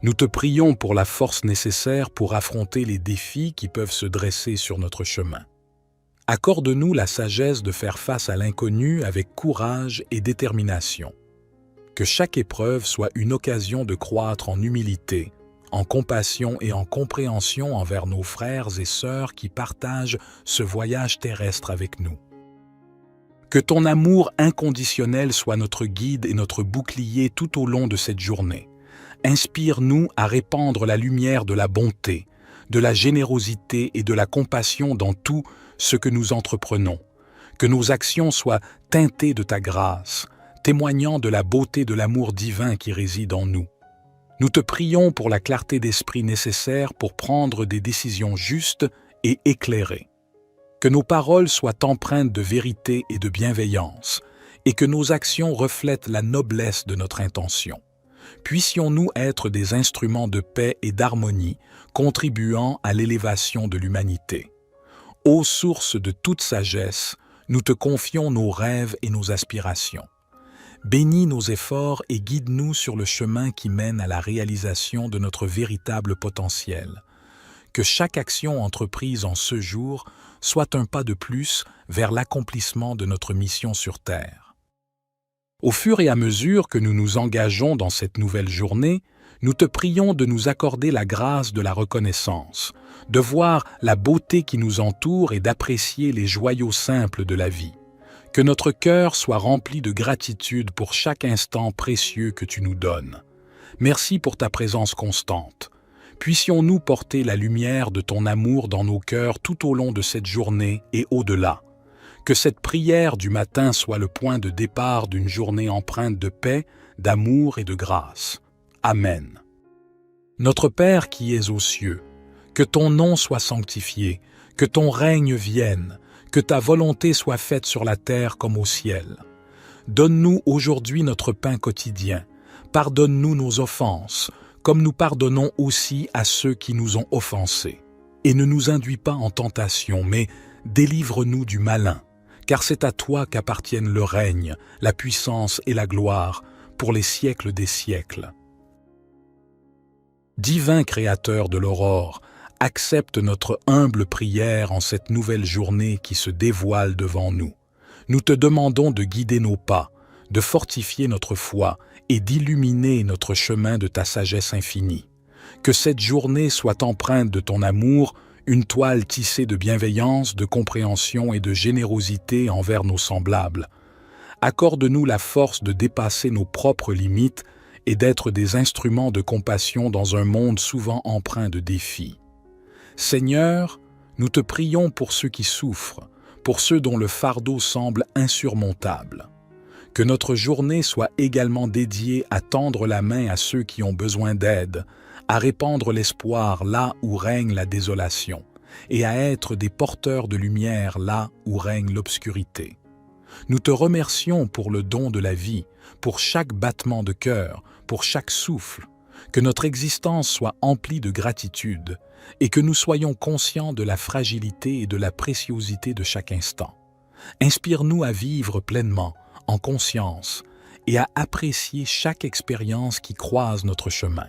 Nous te prions pour la force nécessaire pour affronter les défis qui peuvent se dresser sur notre chemin. Accorde-nous la sagesse de faire face à l'inconnu avec courage et détermination. Que chaque épreuve soit une occasion de croître en humilité, en compassion et en compréhension envers nos frères et sœurs qui partagent ce voyage terrestre avec nous. Que ton amour inconditionnel soit notre guide et notre bouclier tout au long de cette journée. Inspire-nous à répandre la lumière de la bonté, de la générosité et de la compassion dans tout ce que nous entreprenons. Que nos actions soient teintées de ta grâce, témoignant de la beauté de l'amour divin qui réside en nous. Nous te prions pour la clarté d'esprit nécessaire pour prendre des décisions justes et éclairées. Que nos paroles soient empreintes de vérité et de bienveillance, et que nos actions reflètent la noblesse de notre intention. Puissions-nous être des instruments de paix et d'harmonie, contribuant à l'élévation de l'humanité. Ô source de toute sagesse, nous te confions nos rêves et nos aspirations. Bénis nos efforts et guide-nous sur le chemin qui mène à la réalisation de notre véritable potentiel. Que chaque action entreprise en ce jour soit un pas de plus vers l'accomplissement de notre mission sur Terre. Au fur et à mesure que nous nous engageons dans cette nouvelle journée, nous te prions de nous accorder la grâce de la reconnaissance, de voir la beauté qui nous entoure et d'apprécier les joyaux simples de la vie. Que notre cœur soit rempli de gratitude pour chaque instant précieux que tu nous donnes. Merci pour ta présence constante. Puissions-nous porter la lumière de ton amour dans nos cœurs tout au long de cette journée et au-delà. Que cette prière du matin soit le point de départ d'une journée empreinte de paix, d'amour et de grâce. Amen. Notre Père qui es aux cieux, que ton nom soit sanctifié, que ton règne vienne, que ta volonté soit faite sur la terre comme au ciel. Donne-nous aujourd'hui notre pain quotidien. Pardonne-nous nos offenses, comme nous pardonnons aussi à ceux qui nous ont offensés. Et ne nous induis pas en tentation, mais délivre-nous du malin, car c'est à toi qu'appartiennent le règne, la puissance et la gloire, pour les siècles des siècles. Divin Créateur de l'aurore, accepte notre humble prière en cette nouvelle journée qui se dévoile devant nous. Nous te demandons de guider nos pas, de fortifier notre foi et d'illuminer notre chemin de ta sagesse infinie. Que cette journée soit empreinte de ton amour, une toile tissée de bienveillance, de compréhension et de générosité envers nos semblables. Accorde-nous la force de dépasser nos propres limites et d'être des instruments de compassion dans un monde souvent empreint de défis. Seigneur, nous te prions pour ceux qui souffrent, pour ceux dont le fardeau semble insurmontable. Que notre journée soit également dédiée à tendre la main à ceux qui ont besoin d'aide, à répandre l'espoir là où règne la désolation, et à être des porteurs de lumière là où règne l'obscurité. Nous te remercions pour le don de la vie, pour chaque battement de cœur, pour chaque souffle. Que notre existence soit emplie de gratitude et que nous soyons conscients de la fragilité et de la préciosité de chaque instant. Inspire-nous à vivre pleinement, en conscience, et à apprécier chaque expérience qui croise notre chemin.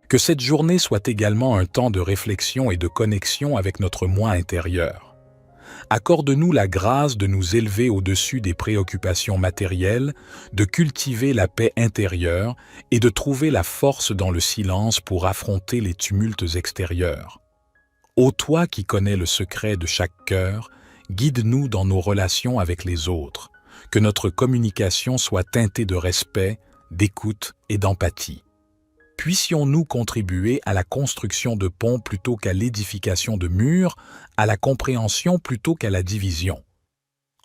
Que cette journée soit également un temps de réflexion et de connexion avec notre moi intérieur. Accorde-nous la grâce de nous élever au-dessus des préoccupations matérielles, de cultiver la paix intérieure et de trouver la force dans le silence pour affronter les tumultes extérieurs. Ô toi qui connais le secret de chaque cœur, guide-nous dans nos relations avec les autres, que notre communication soit teintée de respect, d'écoute et d'empathie. Puissions-nous contribuer à la construction de ponts plutôt qu'à l'édification de murs, à la compréhension plutôt qu'à la division.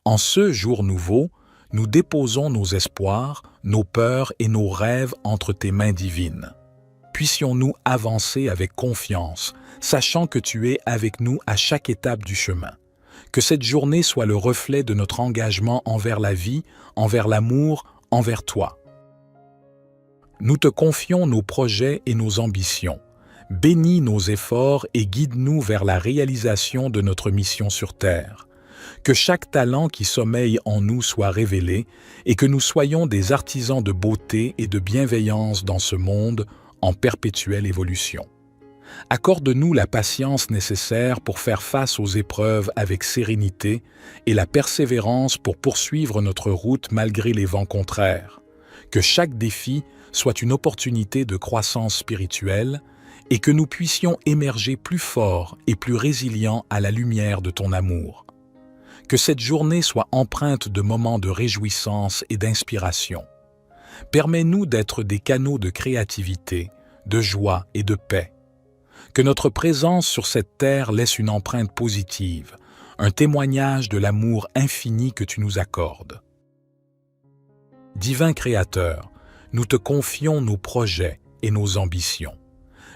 En ce jour nouveau, nous déposons nos espoirs, nos peurs et nos rêves entre tes mains divines. Puissions-nous avancer avec confiance, sachant que tu es avec nous à chaque étape du chemin. Que cette journée soit le reflet de notre engagement envers la vie, envers l'amour, envers toi. Nous te confions nos projets et nos ambitions. Bénis nos efforts et guide-nous vers la réalisation de notre mission sur Terre. Que chaque talent qui sommeille en nous soit révélé et que nous soyons des artisans de beauté et de bienveillance dans ce monde en perpétuelle évolution. Accorde-nous la patience nécessaire pour faire face aux épreuves avec sérénité et la persévérance pour poursuivre notre route malgré les vents contraires. Que chaque défi soit une opportunité de croissance spirituelle et que nous puissions émerger plus forts et plus résilients à la lumière de ton amour. Que cette journée soit empreinte de moments de réjouissance et d'inspiration. Permets-nous d'être des canaux de créativité, de joie et de paix. Que notre présence sur cette terre laisse une empreinte positive, un témoignage de l'amour infini que tu nous accordes. Divin Créateur, nous te confions nos projets et nos ambitions.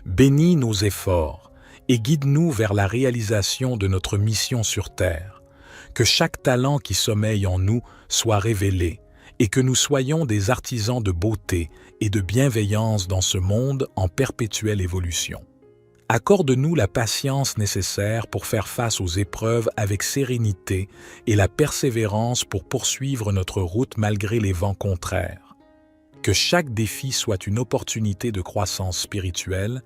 Bénis nos efforts et guide-nous vers la réalisation de notre mission sur terre. Que chaque talent qui sommeille en nous soit révélé et que nous soyons des artisans de beauté et de bienveillance dans ce monde en perpétuelle évolution. Accorde-nous la patience nécessaire pour faire face aux épreuves avec sérénité et la persévérance pour poursuivre notre route malgré les vents contraires. Que chaque défi soit une opportunité de croissance spirituelle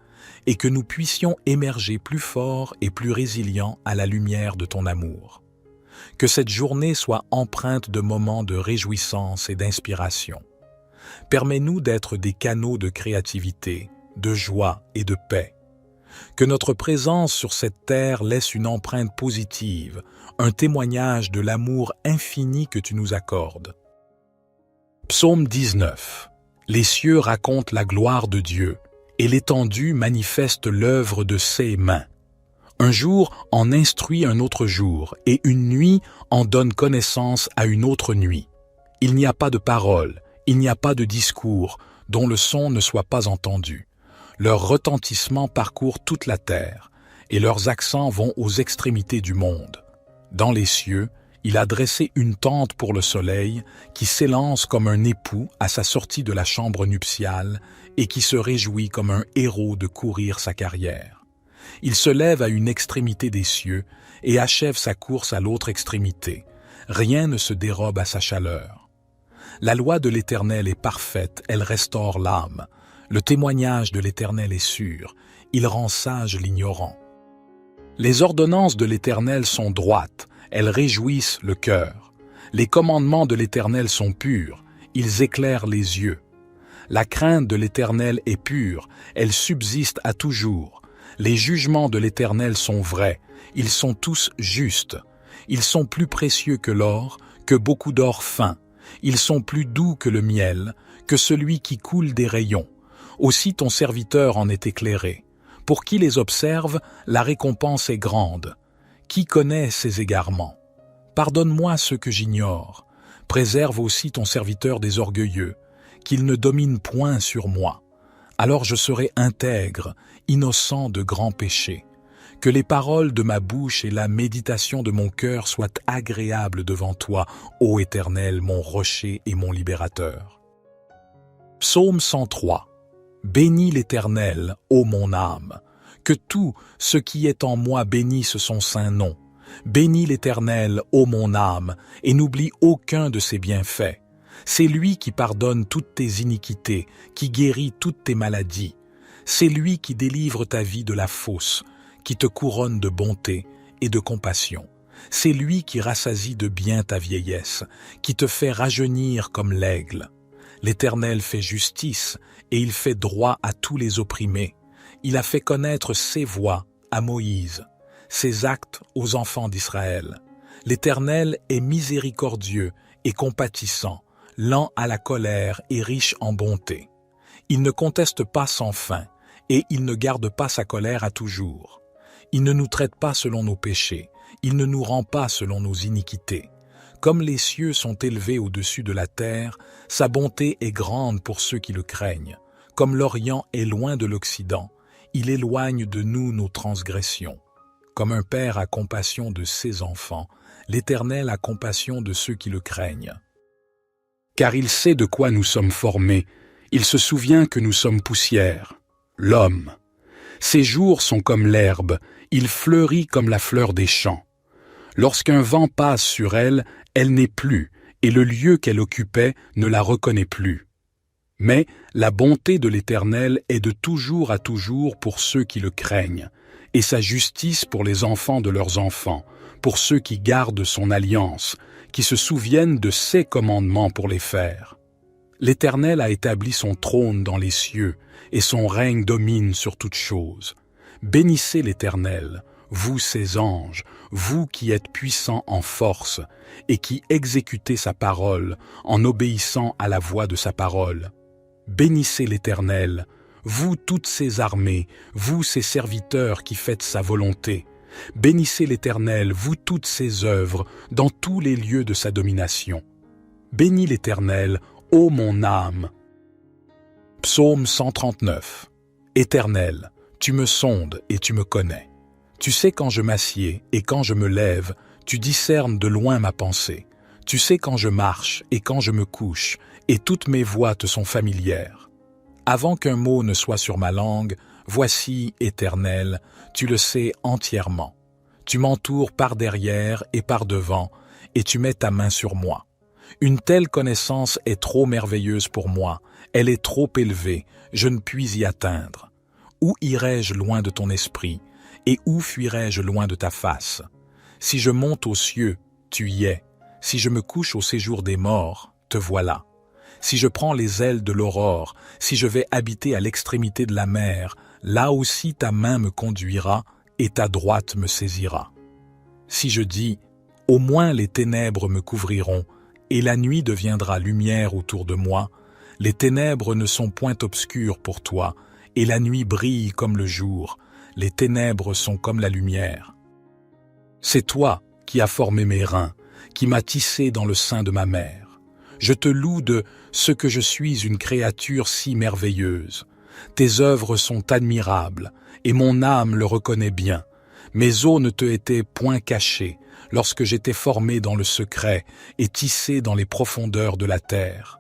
et que nous puissions émerger plus forts et plus résilients à la lumière de ton amour. Que cette journée soit empreinte de moments de réjouissance et d'inspiration. Permets-nous d'être des canaux de créativité, de joie et de paix. Que notre présence sur cette terre laisse une empreinte positive, un témoignage de l'amour infini que tu nous accordes. Psaume 19. Les cieux racontent la gloire de Dieu, et l'étendue manifeste l'œuvre de ses mains. Un jour en instruit un autre jour, et une nuit en donne connaissance à une autre nuit. Il n'y a pas de parole, il n'y a pas de discours, dont le son ne soit pas entendu. Leur retentissement parcourt toute la terre, et leurs accents vont aux extrémités du monde. Dans les cieux, il a dressé une tente pour le soleil, qui s'élance comme un époux à sa sortie de la chambre nuptiale, et qui se réjouit comme un héros de courir sa carrière. Il se lève à une extrémité des cieux, et achève sa course à l'autre extrémité. Rien ne se dérobe à sa chaleur. La loi de l'Éternel est parfaite, elle restaure l'âme. Le témoignage de l'Éternel est sûr, il rend sage l'ignorant. Les ordonnances de l'Éternel sont droites, elles réjouissent le cœur. Les commandements de l'Éternel sont purs, ils éclairent les yeux. La crainte de l'Éternel est pure, elle subsiste à toujours. Les jugements de l'Éternel sont vrais, ils sont tous justes. Ils sont plus précieux que l'or, que beaucoup d'or fin. Ils sont plus doux que le miel, que celui qui coule des rayons. Aussi ton serviteur en est éclairé. Pour qui les observe, la récompense est grande. Qui connaît ses égarements? Pardonne-moi ce que j'ignore. Préserve aussi ton serviteur des orgueilleux, qu'il ne domine point sur moi. Alors je serai intègre, innocent de grands péchés. Que les paroles de ma bouche et la méditation de mon cœur soient agréables devant toi, ô Éternel, mon rocher et mon libérateur. Psaume 103. Bénis l'Éternel, ô mon âme. Que tout ce qui est en moi bénisse son saint nom. Bénis l'Éternel, ô mon âme, et n'oublie aucun de ses bienfaits. C'est lui qui pardonne toutes tes iniquités, qui guérit toutes tes maladies. C'est lui qui délivre ta vie de la fosse, qui te couronne de bonté et de compassion. C'est lui qui rassasie de bien ta vieillesse, qui te fait rajeunir comme l'aigle. L'Éternel fait justice et il fait droit à tous les opprimés. Il a fait connaître ses voies à Moïse, ses actes aux enfants d'Israël. L'Éternel est miséricordieux et compatissant, lent à la colère et riche en bonté. Il ne conteste pas sans fin, et il ne garde pas sa colère à toujours. Il ne nous traite pas selon nos péchés, il ne nous rend pas selon nos iniquités. Comme les cieux sont élevés au-dessus de la terre, sa bonté est grande pour ceux qui le craignent. Comme l'Orient est loin de l'Occident, il éloigne de nous nos transgressions. Comme un père a compassion de ses enfants, l'Éternel a compassion de ceux qui le craignent. Car il sait de quoi nous sommes formés, il se souvient que nous sommes poussière, l'homme. Ses jours sont comme l'herbe, il fleurit comme la fleur des champs. Lorsqu'un vent passe sur elle, elle n'est plus, et le lieu qu'elle occupait ne la reconnaît plus. Mais la bonté de l'Éternel est de toujours à toujours pour ceux qui le craignent, et sa justice pour les enfants de leurs enfants, pour ceux qui gardent son alliance, qui se souviennent de ses commandements pour les faire. L'Éternel a établi son trône dans les cieux, et son règne domine sur toutes choses. Bénissez l'Éternel, vous ses anges, vous qui êtes puissants en force, et qui exécutez sa parole en obéissant à la voix de sa parole. Bénissez l'Éternel, vous toutes ses armées, vous ses serviteurs qui faites sa volonté. Bénissez l'Éternel, vous toutes ses œuvres, dans tous les lieux de sa domination. Bénis l'Éternel, ô mon âme. Psaume 139. Éternel, tu me sondes et tu me connais. Tu sais quand je m'assieds et quand je me lève, tu discernes de loin ma pensée. Tu sais quand je marche et quand je me couche, et toutes mes voies te sont familières. Avant qu'un mot ne soit sur ma langue, voici, Éternel, tu le sais entièrement. Tu m'entoures par derrière et par devant, et tu mets ta main sur moi. Une telle connaissance est trop merveilleuse pour moi, elle est trop élevée, je ne puis y atteindre. Où irai-je loin de ton esprit, et où fuirai-je loin de ta face? Si je monte aux cieux, tu y es. Si je me couche au séjour des morts, te voilà. Si je prends les ailes de l'aurore, si je vais habiter à l'extrémité de la mer, là aussi ta main me conduira et ta droite me saisira. Si je dis, au moins les ténèbres me couvriront, et la nuit deviendra lumière autour de moi, les ténèbres ne sont point obscures pour toi, et la nuit brille comme le jour, les ténèbres sont comme la lumière. C'est toi qui as formé mes reins, qui m'as tissé dans le sein de ma mère. Je te loue de ce que je suis une créature si merveilleuse. Tes œuvres sont admirables, et mon âme le reconnaît bien. Mes os ne te étaient point cachés, lorsque j'étais formé dans le secret et tissé dans les profondeurs de la terre.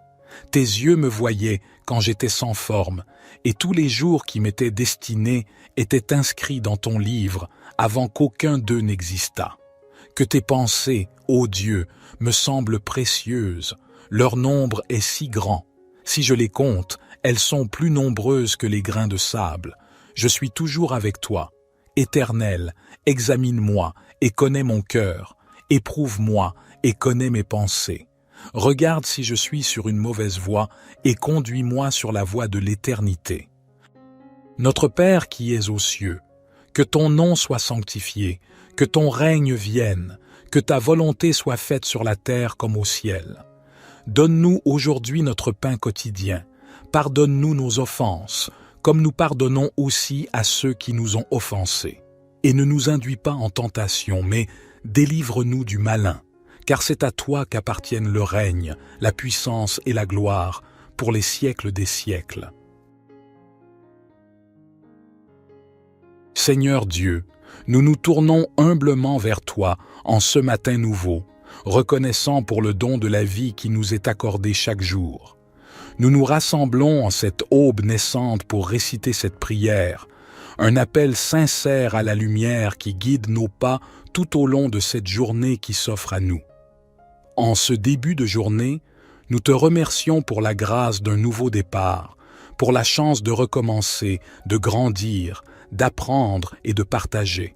Tes yeux me voyaient quand j'étais sans forme, et tous les jours qui m'étaient destinés étaient inscrits dans ton livre avant qu'aucun d'eux n'existât. Que tes pensées, ô Dieu, me semblent précieuses, leur nombre est si grand. Si je les compte, elles sont plus nombreuses que les grains de sable. Je suis toujours avec toi. Éternel, examine-moi et connais mon cœur. Éprouve-moi et connais mes pensées. Regarde si je suis sur une mauvaise voie et conduis-moi sur la voie de l'éternité. Notre Père qui es aux cieux, que ton nom soit sanctifié, que ton règne vienne, que ta volonté soit faite sur la terre comme au ciel. Donne-nous aujourd'hui notre pain quotidien. Pardonne-nous nos offenses, comme nous pardonnons aussi à ceux qui nous ont offensés. Et ne nous induis pas en tentation, mais délivre-nous du malin, car c'est à toi qu'appartiennent le règne, la puissance et la gloire, pour les siècles des siècles. Seigneur Dieu, nous nous tournons humblement vers toi en ce matin nouveau, reconnaissant pour le don de la vie qui nous est accordé chaque jour. Nous nous rassemblons en cette aube naissante pour réciter cette prière, un appel sincère à la lumière qui guide nos pas tout au long de cette journée qui s'offre à nous. En ce début de journée, nous te remercions pour la grâce d'un nouveau départ, pour la chance de recommencer, de grandir, d'apprendre et de partager.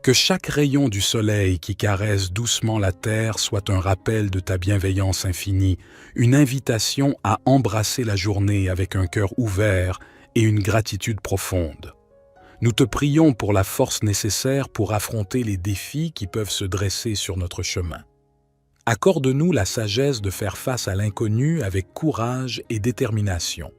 Que chaque rayon du soleil qui caresse doucement la terre soit un rappel de ta bienveillance infinie, une invitation à embrasser la journée avec un cœur ouvert et une gratitude profonde. Nous te prions pour la force nécessaire pour affronter les défis qui peuvent se dresser sur notre chemin. Accorde-nous la sagesse de faire face à l'inconnu avec courage et détermination.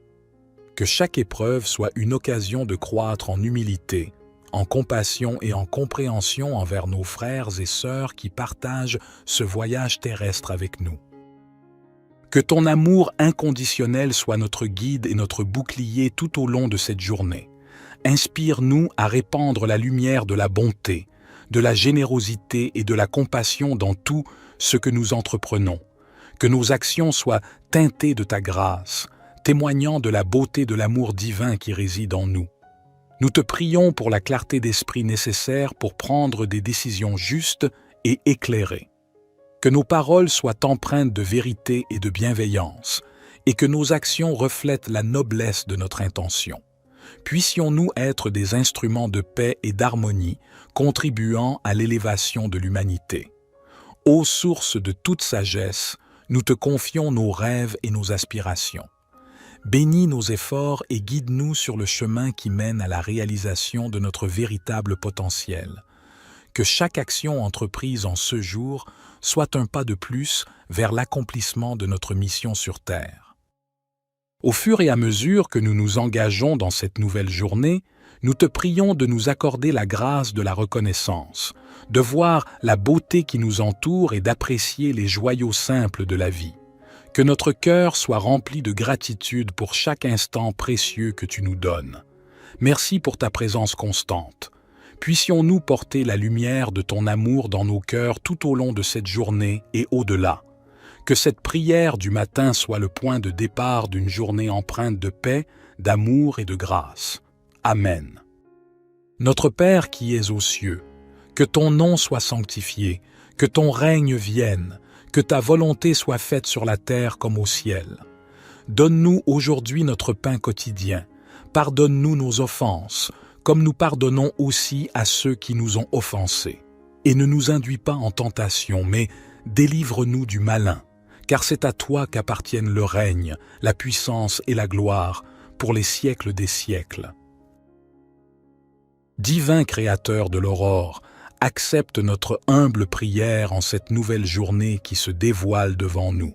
Que chaque épreuve soit une occasion de croître en humilité, en compassion et en compréhension envers nos frères et sœurs qui partagent ce voyage terrestre avec nous. Que ton amour inconditionnel soit notre guide et notre bouclier tout au long de cette journée. Inspire-nous à répandre la lumière de la bonté, de la générosité et de la compassion dans tout ce que nous entreprenons. Que nos actions soient teintées de ta grâce, témoignant de la beauté de l'amour divin qui réside en nous. Nous te prions pour la clarté d'esprit nécessaire pour prendre des décisions justes et éclairées. Que nos paroles soient empreintes de vérité et de bienveillance, et que nos actions reflètent la noblesse de notre intention. Puissions-nous être des instruments de paix et d'harmonie, contribuant à l'élévation de l'humanité. Ô source de toute sagesse, nous te confions nos rêves et nos aspirations. Bénis nos efforts et guide-nous sur le chemin qui mène à la réalisation de notre véritable potentiel. Que chaque action entreprise en ce jour soit un pas de plus vers l'accomplissement de notre mission sur Terre. Au fur et à mesure que nous nous engageons dans cette nouvelle journée, nous te prions de nous accorder la grâce de la reconnaissance, de voir la beauté qui nous entoure et d'apprécier les joyaux simples de la vie. Que notre cœur soit rempli de gratitude pour chaque instant précieux que tu nous donnes. Merci pour ta présence constante. Puissions-nous porter la lumière de ton amour dans nos cœurs tout au long de cette journée et au-delà. Que cette prière du matin soit le point de départ d'une journée empreinte de paix, d'amour et de grâce. Amen. Notre Père qui es aux cieux, que ton nom soit sanctifié, que ton règne vienne, que ta volonté soit faite sur la terre comme au ciel. Donne-nous aujourd'hui notre pain quotidien. Pardonne-nous nos offenses, comme nous pardonnons aussi à ceux qui nous ont offensés. Et ne nous induis pas en tentation, mais délivre-nous du malin, car c'est à toi qu'appartiennent le règne, la puissance et la gloire, pour les siècles des siècles. Divin Créateur de l'aurore, accepte notre humble prière en cette nouvelle journée qui se dévoile devant nous.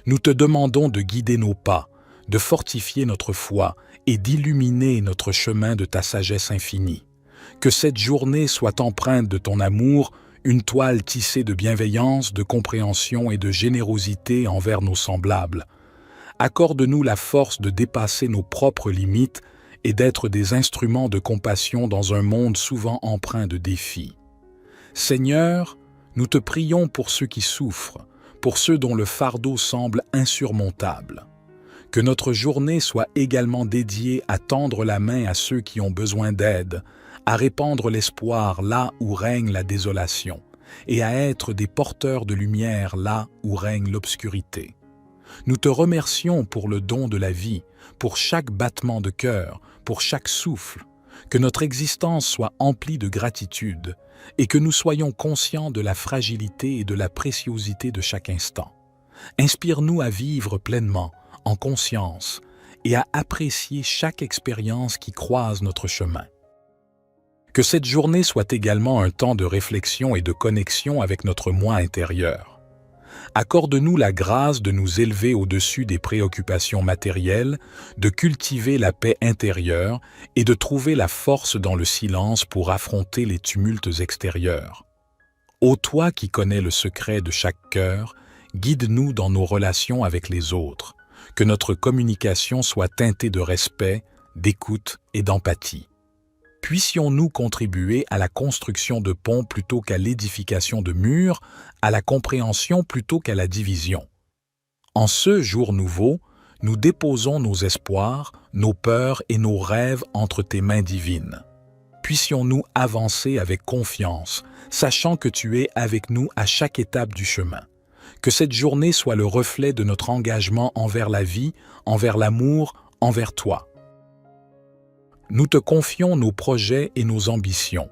Nous te demandons de guider nos pas, de fortifier notre foi et d'illuminer notre chemin de ta sagesse infinie. Que cette journée soit empreinte de ton amour, une toile tissée de bienveillance, de compréhension et de générosité envers nos semblables. Accorde-nous la force de dépasser nos propres limites et d'être des instruments de compassion dans un monde souvent empreint de défis. Seigneur, nous te prions pour ceux qui souffrent, pour ceux dont le fardeau semble insurmontable. Que notre journée soit également dédiée à tendre la main à ceux qui ont besoin d'aide, à répandre l'espoir là où règne la désolation, et à être des porteurs de lumière là où règne l'obscurité. Nous te remercions pour le don de la vie, pour chaque battement de cœur, pour chaque souffle, que notre existence soit emplie de gratitude et que nous soyons conscients de la fragilité et de la préciosité de chaque instant. Inspire-nous à vivre pleinement, en conscience, et à apprécier chaque expérience qui croise notre chemin. Que cette journée soit également un temps de réflexion et de connexion avec notre moi intérieur. Accorde-nous la grâce de nous élever au-dessus des préoccupations matérielles, de cultiver la paix intérieure et de trouver la force dans le silence pour affronter les tumultes extérieurs. Ô toi qui connais le secret de chaque cœur, guide-nous dans nos relations avec les autres, que notre communication soit teintée de respect, d'écoute et d'empathie. Puissions-nous contribuer à la construction de ponts plutôt qu'à l'édification de murs, à la compréhension plutôt qu'à la division. En ce jour nouveau, nous déposons nos espoirs, nos peurs et nos rêves entre tes mains divines. Puissions-nous avancer avec confiance, sachant que tu es avec nous à chaque étape du chemin. Que cette journée soit le reflet de notre engagement envers la vie, envers l'amour, envers toi. Nous te confions nos projets et nos ambitions.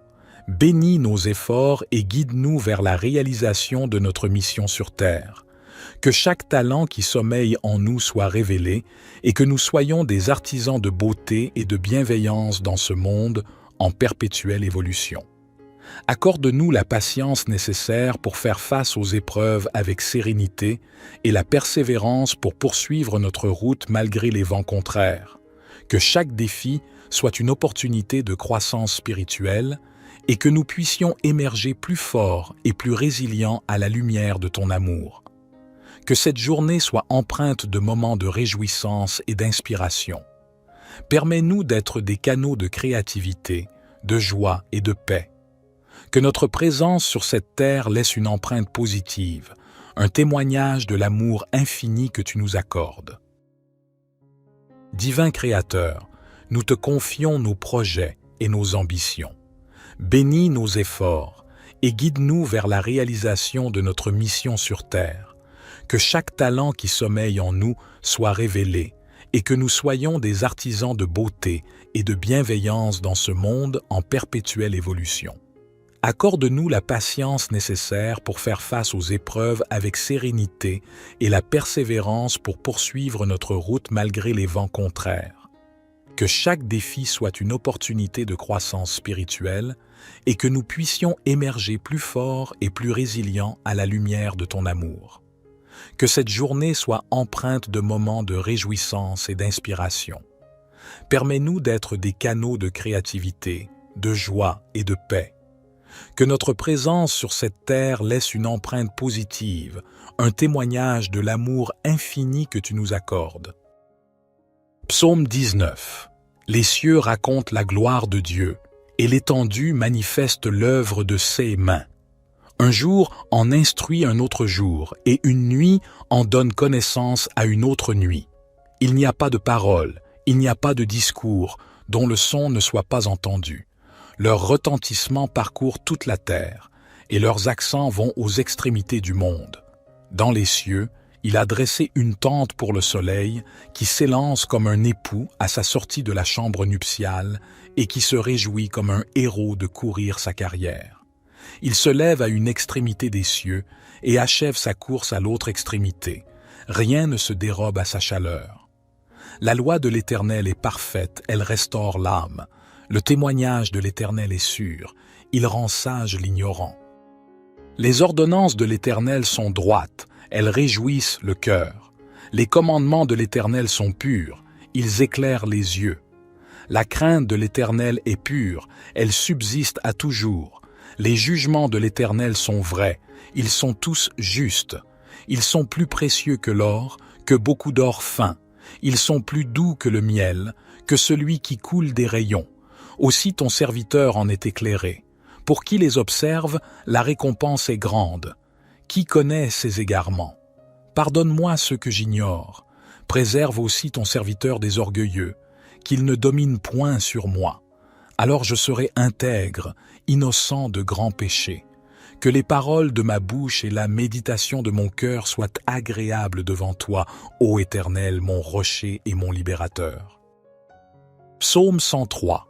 Bénis nos efforts et guide-nous vers la réalisation de notre mission sur Terre. Que chaque talent qui sommeille en nous soit révélé et que nous soyons des artisans de beauté et de bienveillance dans ce monde en perpétuelle évolution. Accorde-nous la patience nécessaire pour faire face aux épreuves avec sérénité et la persévérance pour poursuivre notre route malgré les vents contraires. Que chaque défi soit une opportunité de croissance spirituelle et que nous puissions émerger plus forts et plus résilients à la lumière de ton amour. Que cette journée soit empreinte de moments de réjouissance et d'inspiration. Permets-nous d'être des canaux de créativité, de joie et de paix. Que notre présence sur cette terre laisse une empreinte positive, un témoignage de l'amour infini que tu nous accordes. Divin Créateur, nous te confions nos projets et nos ambitions. Bénis nos efforts et guide-nous vers la réalisation de notre mission sur Terre. Que chaque talent qui sommeille en nous soit révélé et que nous soyons des artisans de beauté et de bienveillance dans ce monde en perpétuelle évolution. Accorde-nous la patience nécessaire pour faire face aux épreuves avec sérénité et la persévérance pour poursuivre notre route malgré les vents contraires. Que chaque défi soit une opportunité de croissance spirituelle et que nous puissions émerger plus forts et plus résilients à la lumière de ton amour. Que cette journée soit empreinte de moments de réjouissance et d'inspiration. Permets-nous d'être des canaux de créativité, de joie et de paix. Que notre présence sur cette terre laisse une empreinte positive, un témoignage de l'amour infini que tu nous accordes. Psaume 19. Les cieux racontent la gloire de Dieu, et l'étendue manifeste l'œuvre de ses mains. Un jour en instruit un autre jour, et une nuit en donne connaissance à une autre nuit. Il n'y a pas de parole, il n'y a pas de discours, dont le son ne soit pas entendu. Leur retentissement parcourt toute la terre, et leurs accents vont aux extrémités du monde. Dans les cieux, il a dressé une tente pour le soleil, qui s'élance comme un époux à sa sortie de la chambre nuptiale, et qui se réjouit comme un héros de courir sa carrière. Il se lève à une extrémité des cieux, et achève sa course à l'autre extrémité. Rien ne se dérobe à sa chaleur. La loi de l'Éternel est parfaite, elle restaure l'âme. Le témoignage de l'Éternel est sûr, il rend sage l'ignorant. Les ordonnances de l'Éternel sont droites, elles réjouissent le cœur. Les commandements de l'Éternel sont purs, ils éclairent les yeux. La crainte de l'Éternel est pure, elle subsiste à toujours. Les jugements de l'Éternel sont vrais, ils sont tous justes. Ils sont plus précieux que l'or, que beaucoup d'or fin. Ils sont plus doux que le miel, que celui qui coule des rayons. Aussi ton serviteur en est éclairé. Pour qui les observe, la récompense est grande. Qui connaît ses égarements? Pardonne-moi ce que j'ignore. Préserve aussi ton serviteur des orgueilleux, qu'il ne domine point sur moi. Alors je serai intègre, innocent de grands péchés. Que les paroles de ma bouche et la méditation de mon cœur soient agréables devant toi, ô Éternel, mon rocher et mon libérateur. Psaume 103.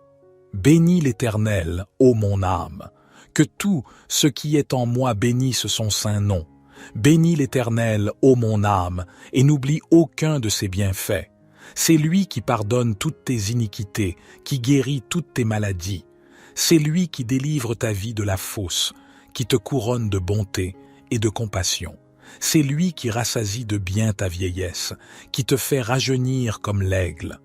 Bénis l'Éternel, ô mon âme. Que tout ce qui est en moi bénisse son saint nom. Bénis l'Éternel, ô mon âme, et n'oublie aucun de ses bienfaits. C'est lui qui pardonne toutes tes iniquités, qui guérit toutes tes maladies. C'est lui qui délivre ta vie de la fosse, qui te couronne de bonté et de compassion. C'est lui qui rassasie de bien ta vieillesse, qui te fait rajeunir comme l'aigle.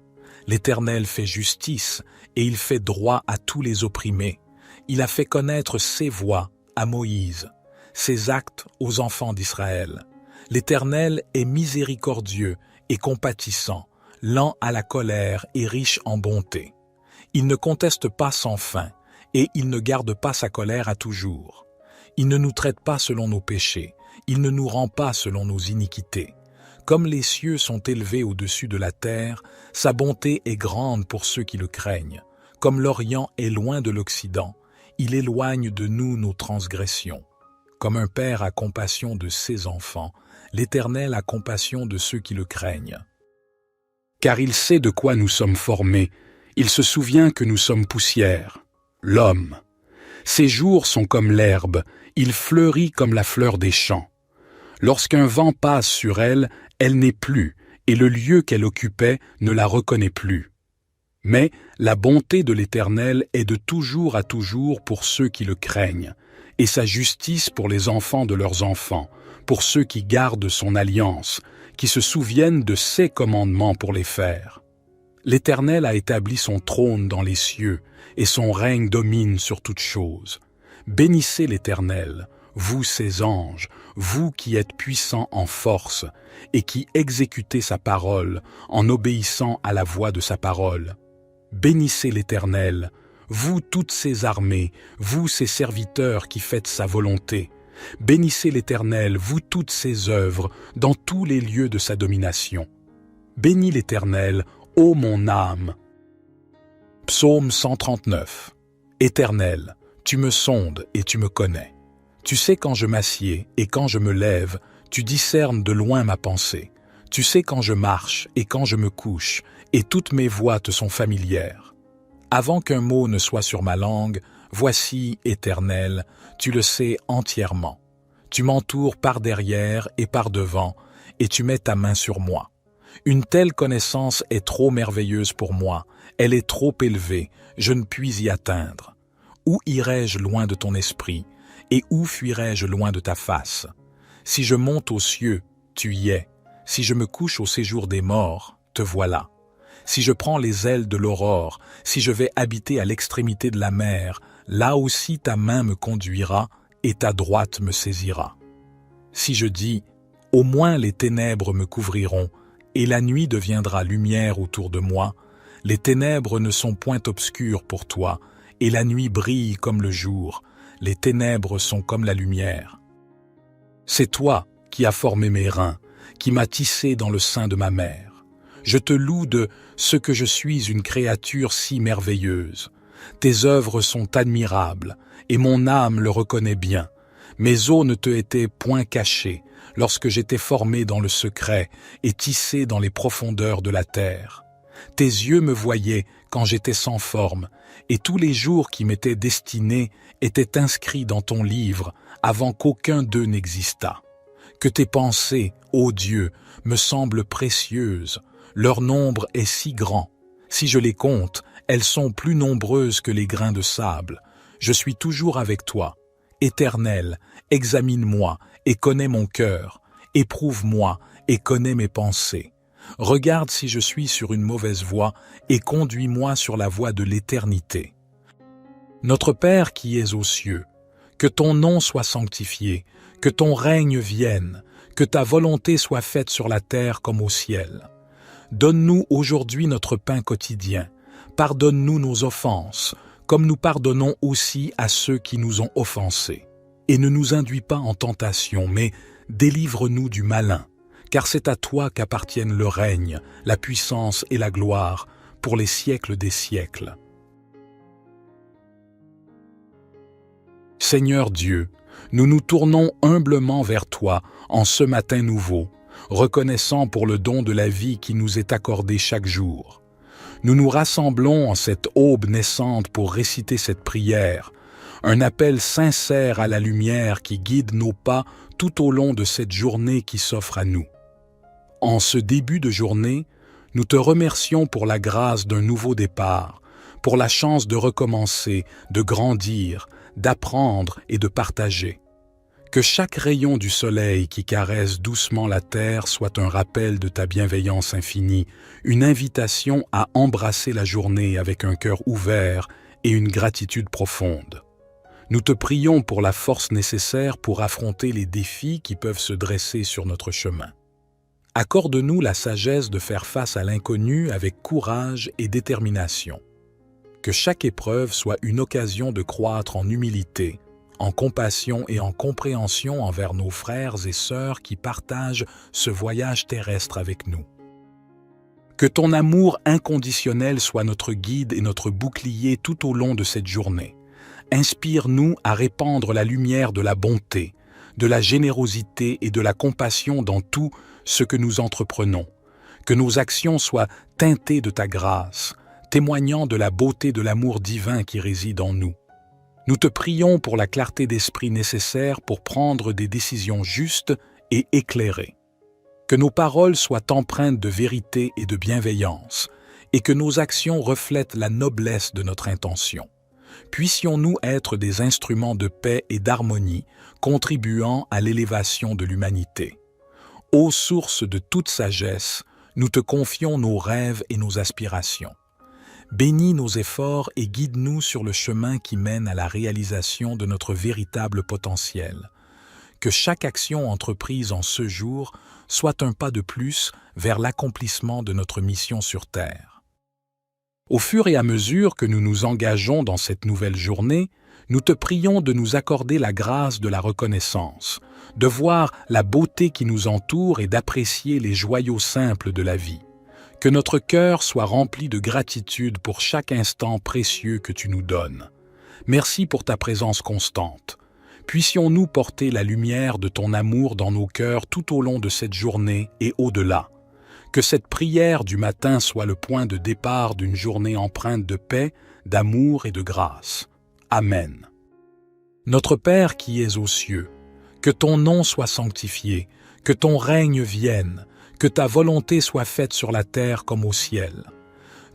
L'Éternel fait justice, et il fait droit à tous les opprimés. Il a fait connaître ses voies à Moïse, ses actes aux enfants d'Israël. L'Éternel est miséricordieux et compatissant, lent à la colère et riche en bonté. Il ne conteste pas sans fin, et il ne garde pas sa colère à toujours. Il ne nous traite pas selon nos péchés, il ne nous rend pas selon nos iniquités. Comme les cieux sont élevés au-dessus de la terre, sa bonté est grande pour ceux qui le craignent. Comme l'Orient est loin de l'Occident, il éloigne de nous nos transgressions. Comme un père a compassion de ses enfants, l'Éternel a compassion de ceux qui le craignent. Car il sait de quoi nous sommes formés, il se souvient que nous sommes poussière. L'homme. Ses jours sont comme l'herbe, il fleurit comme la fleur des champs. Lorsqu'un vent passe sur elle, elle n'est plus, et le lieu qu'elle occupait ne la reconnaît plus. Mais la bonté de l'Éternel est de toujours à toujours pour ceux qui le craignent, et sa justice pour les enfants de leurs enfants, pour ceux qui gardent son alliance, qui se souviennent de ses commandements pour les faire. L'Éternel a établi son trône dans les cieux, et son règne domine sur toutes choses. Bénissez l'Éternel, vous ses anges, vous qui êtes puissants en force, et qui exécutez sa parole en obéissant à la voix de sa parole. Bénissez l'Éternel, vous toutes ses armées, vous ses serviteurs qui faites sa volonté. Bénissez l'Éternel, vous toutes ses œuvres, dans tous les lieux de sa domination. Bénis l'Éternel, ô mon âme. Psaume 139. Éternel, tu me sondes et tu me connais. Tu sais quand je m'assieds et quand je me lève, tu discernes de loin ma pensée. Tu sais quand je marche et quand je me couche, et toutes mes voies te sont familières. Avant qu'un mot ne soit sur ma langue, Voici, Éternel, tu le sais entièrement. Tu m'entoures par derrière et par devant, et tu mets ta main sur moi. Une telle connaissance est trop merveilleuse pour moi, elle est trop élevée, je ne puis y atteindre. Où irai-je loin de ton esprit, et où fuirai-je loin de ta face? Si je monte aux cieux, tu y es. Si je me couche au séjour des morts, te voilà. Si je prends les ailes de l'aurore, si je vais habiter à l'extrémité de la mer, là aussi ta main me conduira et ta droite me saisira. Si je dis, au moins les ténèbres me couvriront, et la nuit deviendra lumière autour de moi, les ténèbres ne sont point obscures pour toi, et la nuit brille comme le jour, les ténèbres sont comme la lumière. C'est toi qui as formé mes reins, qui m'as tissé dans le sein de ma mère. Je te loue de ce que je suis une créature si merveilleuse. Tes œuvres sont admirables, et mon âme le reconnaît bien. Mes os ne te étaient point cachés, lorsque j'étais formé dans le secret et tissé dans les profondeurs de la terre. Tes yeux me voyaient quand j'étais sans forme, et tous les jours qui m'étaient destinés étaient inscrits dans ton livre avant qu'aucun d'eux n'existât. Que tes pensées, ô Dieu, me semblent précieuses, leur nombre est si grand. Si je les compte, elles sont plus nombreuses que les grains de sable. Je suis toujours avec toi. Éternel, examine-moi et connais mon cœur. Éprouve-moi et connais mes pensées. Regarde si je suis sur une mauvaise voie et conduis-moi sur la voie de l'éternité. Notre Père qui es aux cieux, que ton nom soit sanctifié, que ton règne vienne, que ta volonté soit faite sur la terre comme au ciel. Donne-nous aujourd'hui notre pain quotidien. Pardonne-nous nos offenses, comme nous pardonnons aussi à ceux qui nous ont offensés. Et ne nous induis pas en tentation, mais délivre-nous du malin, car c'est à toi qu'appartiennent le règne, la puissance et la gloire, pour les siècles des siècles. Seigneur Dieu, nous nous tournons humblement vers toi en ce matin nouveau, reconnaissant pour le don de la vie qui nous est accordé chaque jour. Nous nous rassemblons en cette aube naissante pour réciter cette prière, un appel sincère à la lumière qui guide nos pas tout au long de cette journée qui s'offre à nous. En ce début de journée, nous te remercions pour la grâce d'un nouveau départ, pour la chance de recommencer, de grandir, d'apprendre et de partager. Que chaque rayon du soleil qui caresse doucement la terre soit un rappel de ta bienveillance infinie, une invitation à embrasser la journée avec un cœur ouvert et une gratitude profonde. Nous te prions pour la force nécessaire pour affronter les défis qui peuvent se dresser sur notre chemin. Accorde-nous la sagesse de faire face à l'inconnu avec courage et détermination. Que chaque épreuve soit une occasion de croître en humilité, en compassion et en compréhension envers nos frères et sœurs qui partagent ce voyage terrestre avec nous. Que ton amour inconditionnel soit notre guide et notre bouclier tout au long de cette journée. Inspire-nous à répandre la lumière de la bonté, de la générosité et de la compassion dans tout ce que nous entreprenons. Que nos actions soient teintées de ta grâce, témoignant de la beauté de l'amour divin qui réside en nous. Nous te prions pour la clarté d'esprit nécessaire pour prendre des décisions justes et éclairées. Que nos paroles soient empreintes de vérité et de bienveillance, et que nos actions reflètent la noblesse de notre intention. Puissions-nous être des instruments de paix et d'harmonie, contribuant à l'élévation de l'humanité. Ô source de toute sagesse, nous te confions nos rêves et nos aspirations. Bénis nos efforts et guide-nous sur le chemin qui mène à la réalisation de notre véritable potentiel. Que chaque action entreprise en ce jour soit un pas de plus vers l'accomplissement de notre mission sur Terre. Au fur et à mesure que nous nous engageons dans cette nouvelle journée, nous te prions de nous accorder la grâce de la reconnaissance, de voir la beauté qui nous entoure et d'apprécier les joyaux simples de la vie. Que notre cœur soit rempli de gratitude pour chaque instant précieux que tu nous donnes. Merci pour ta présence constante. Puissions-nous porter la lumière de ton amour dans nos cœurs tout au long de cette journée et au-delà. Que cette prière du matin soit le point de départ d'une journée empreinte de paix, d'amour et de grâce. Amen. Notre Père qui es aux cieux, que ton nom soit sanctifié, que ton règne vienne, que ta volonté soit faite sur la terre comme au ciel.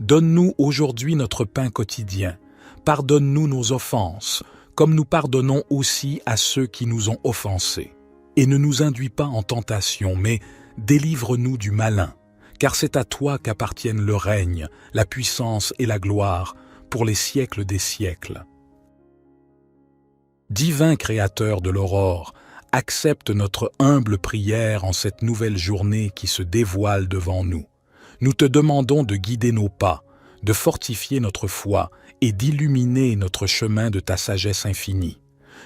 Donne-nous aujourd'hui notre pain quotidien. Pardonne-nous nos offenses, comme nous pardonnons aussi à ceux qui nous ont offensés. Et ne nous induis pas en tentation, mais délivre-nous du malin, car c'est à toi qu'appartiennent le règne, la puissance et la gloire, pour les siècles des siècles. Divin Créateur de l'aurore, accepte notre humble prière en cette nouvelle journée qui se dévoile devant nous. Nous te demandons de guider nos pas, de fortifier notre foi et d'illuminer notre chemin de ta sagesse infinie.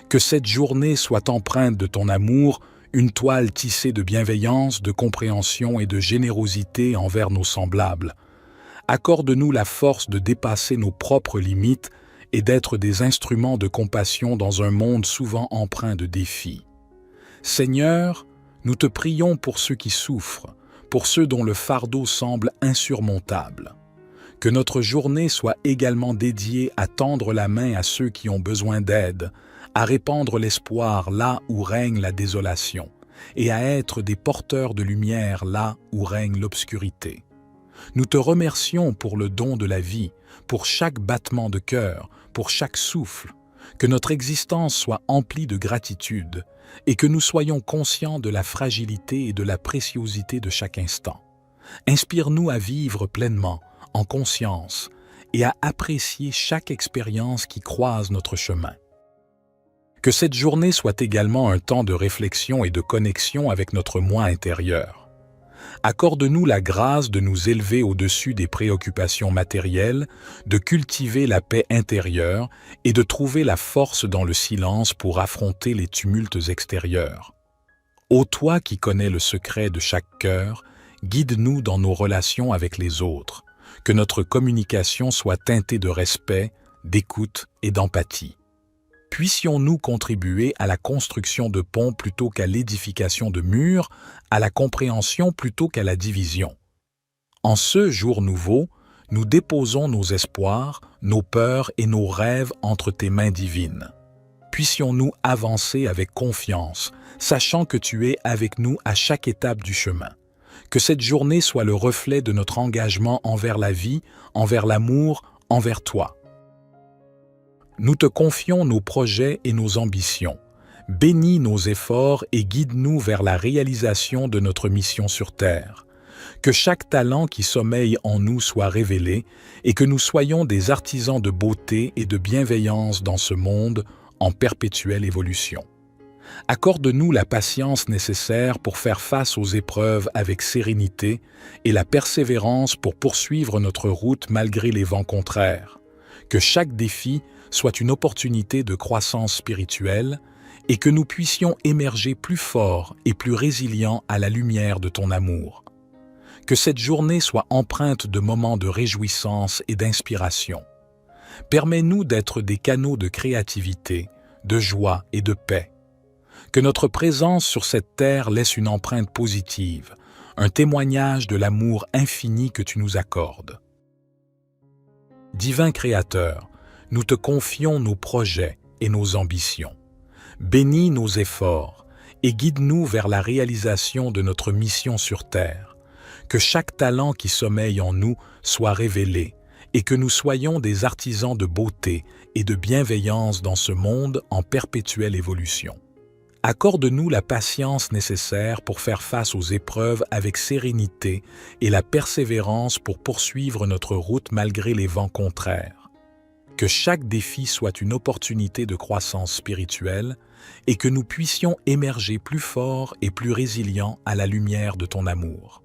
Que cette journée soit empreinte de ton amour, une toile tissée de bienveillance, de compréhension et de générosité envers nos semblables. Accorde-nous la force de dépasser nos propres limites et d'être des instruments de compassion dans un monde souvent empreint de défis. Seigneur, nous te prions pour ceux qui souffrent, pour ceux dont le fardeau semble insurmontable. Que notre journée soit également dédiée à tendre la main à ceux qui ont besoin d'aide, à répandre l'espoir là où règne la désolation, et à être des porteurs de lumière là où règne l'obscurité. Nous te remercions pour le don de la vie, pour chaque battement de cœur, pour chaque souffle, que notre existence soit emplie de gratitude et que nous soyons conscients de la fragilité et de la préciosité de chaque instant. Inspire-nous à vivre pleinement, en conscience, et à apprécier chaque expérience qui croise notre chemin. Que cette journée soit également un temps de réflexion et de connexion avec notre moi intérieur. Accorde-nous la grâce de nous élever au-dessus des préoccupations matérielles, de cultiver la paix intérieure et de trouver la force dans le silence pour affronter les tumultes extérieurs. Ô toi qui connais le secret de chaque cœur, guide-nous dans nos relations avec les autres, que notre communication soit teintée de respect, d'écoute et d'empathie. Puissions-nous contribuer à la construction de ponts plutôt qu'à l'édification de murs, à la compréhension plutôt qu'à la division. En ce jour nouveau, nous déposons nos espoirs, nos peurs et nos rêves entre tes mains divines. Puissions-nous avancer avec confiance, sachant que tu es avec nous à chaque étape du chemin. Que cette journée soit le reflet de notre engagement envers la vie, envers l'amour, envers toi. Nous te confions nos projets et nos ambitions. Bénis nos efforts et guide-nous vers la réalisation de notre mission sur Terre. Que chaque talent qui sommeille en nous soit révélé et que nous soyons des artisans de beauté et de bienveillance dans ce monde en perpétuelle évolution. Accorde-nous la patience nécessaire pour faire face aux épreuves avec sérénité et la persévérance pour poursuivre notre route malgré les vents contraires. Que chaque défi soit une opportunité de croissance spirituelle et que nous puissions émerger plus forts et plus résilients à la lumière de ton amour. Que cette journée soit empreinte de moments de réjouissance et d'inspiration. Permets-nous d'être des canaux de créativité, de joie et de paix. Que notre présence sur cette terre laisse une empreinte positive, un témoignage de l'amour infini que tu nous accordes. Divin Créateur, nous te confions nos projets et nos ambitions. Bénis nos efforts et guide-nous vers la réalisation de notre mission sur Terre. Que chaque talent qui sommeille en nous soit révélé et que nous soyons des artisans de beauté et de bienveillance dans ce monde en perpétuelle évolution. Accorde-nous la patience nécessaire pour faire face aux épreuves avec sérénité et la persévérance pour poursuivre notre route malgré les vents contraires. Que chaque défi soit une opportunité de croissance spirituelle et que nous puissions émerger plus forts et plus résilients à la lumière de ton amour.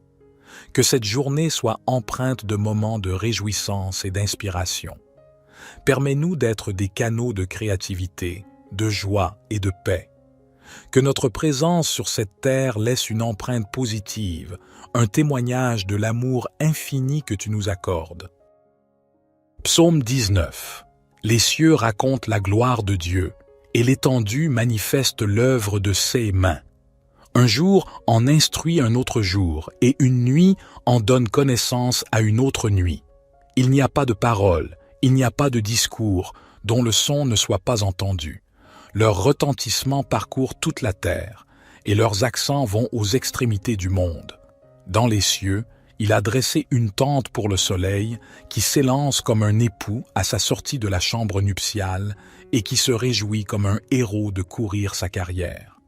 Que cette journée soit empreinte de moments de réjouissance et d'inspiration. Permets-nous d'être des canaux de créativité, de joie et de paix. Que notre présence sur cette terre laisse une empreinte positive, un témoignage de l'amour infini que tu nous accordes. Psaume 19. Les cieux racontent la gloire de Dieu, et l'étendue manifeste l'œuvre de ses mains. Un jour en instruit un autre jour, et une nuit en donne connaissance à une autre nuit. Il n'y a pas de parole, il n'y a pas de discours, dont le son ne soit pas entendu. Leur retentissement parcourt toute la terre, et leurs accents vont aux extrémités du monde. Dans les cieux, il a dressé une tente pour le soleil qui s'élance comme un époux à sa sortie de la chambre nuptiale et qui se réjouit comme un héros de courir sa carrière.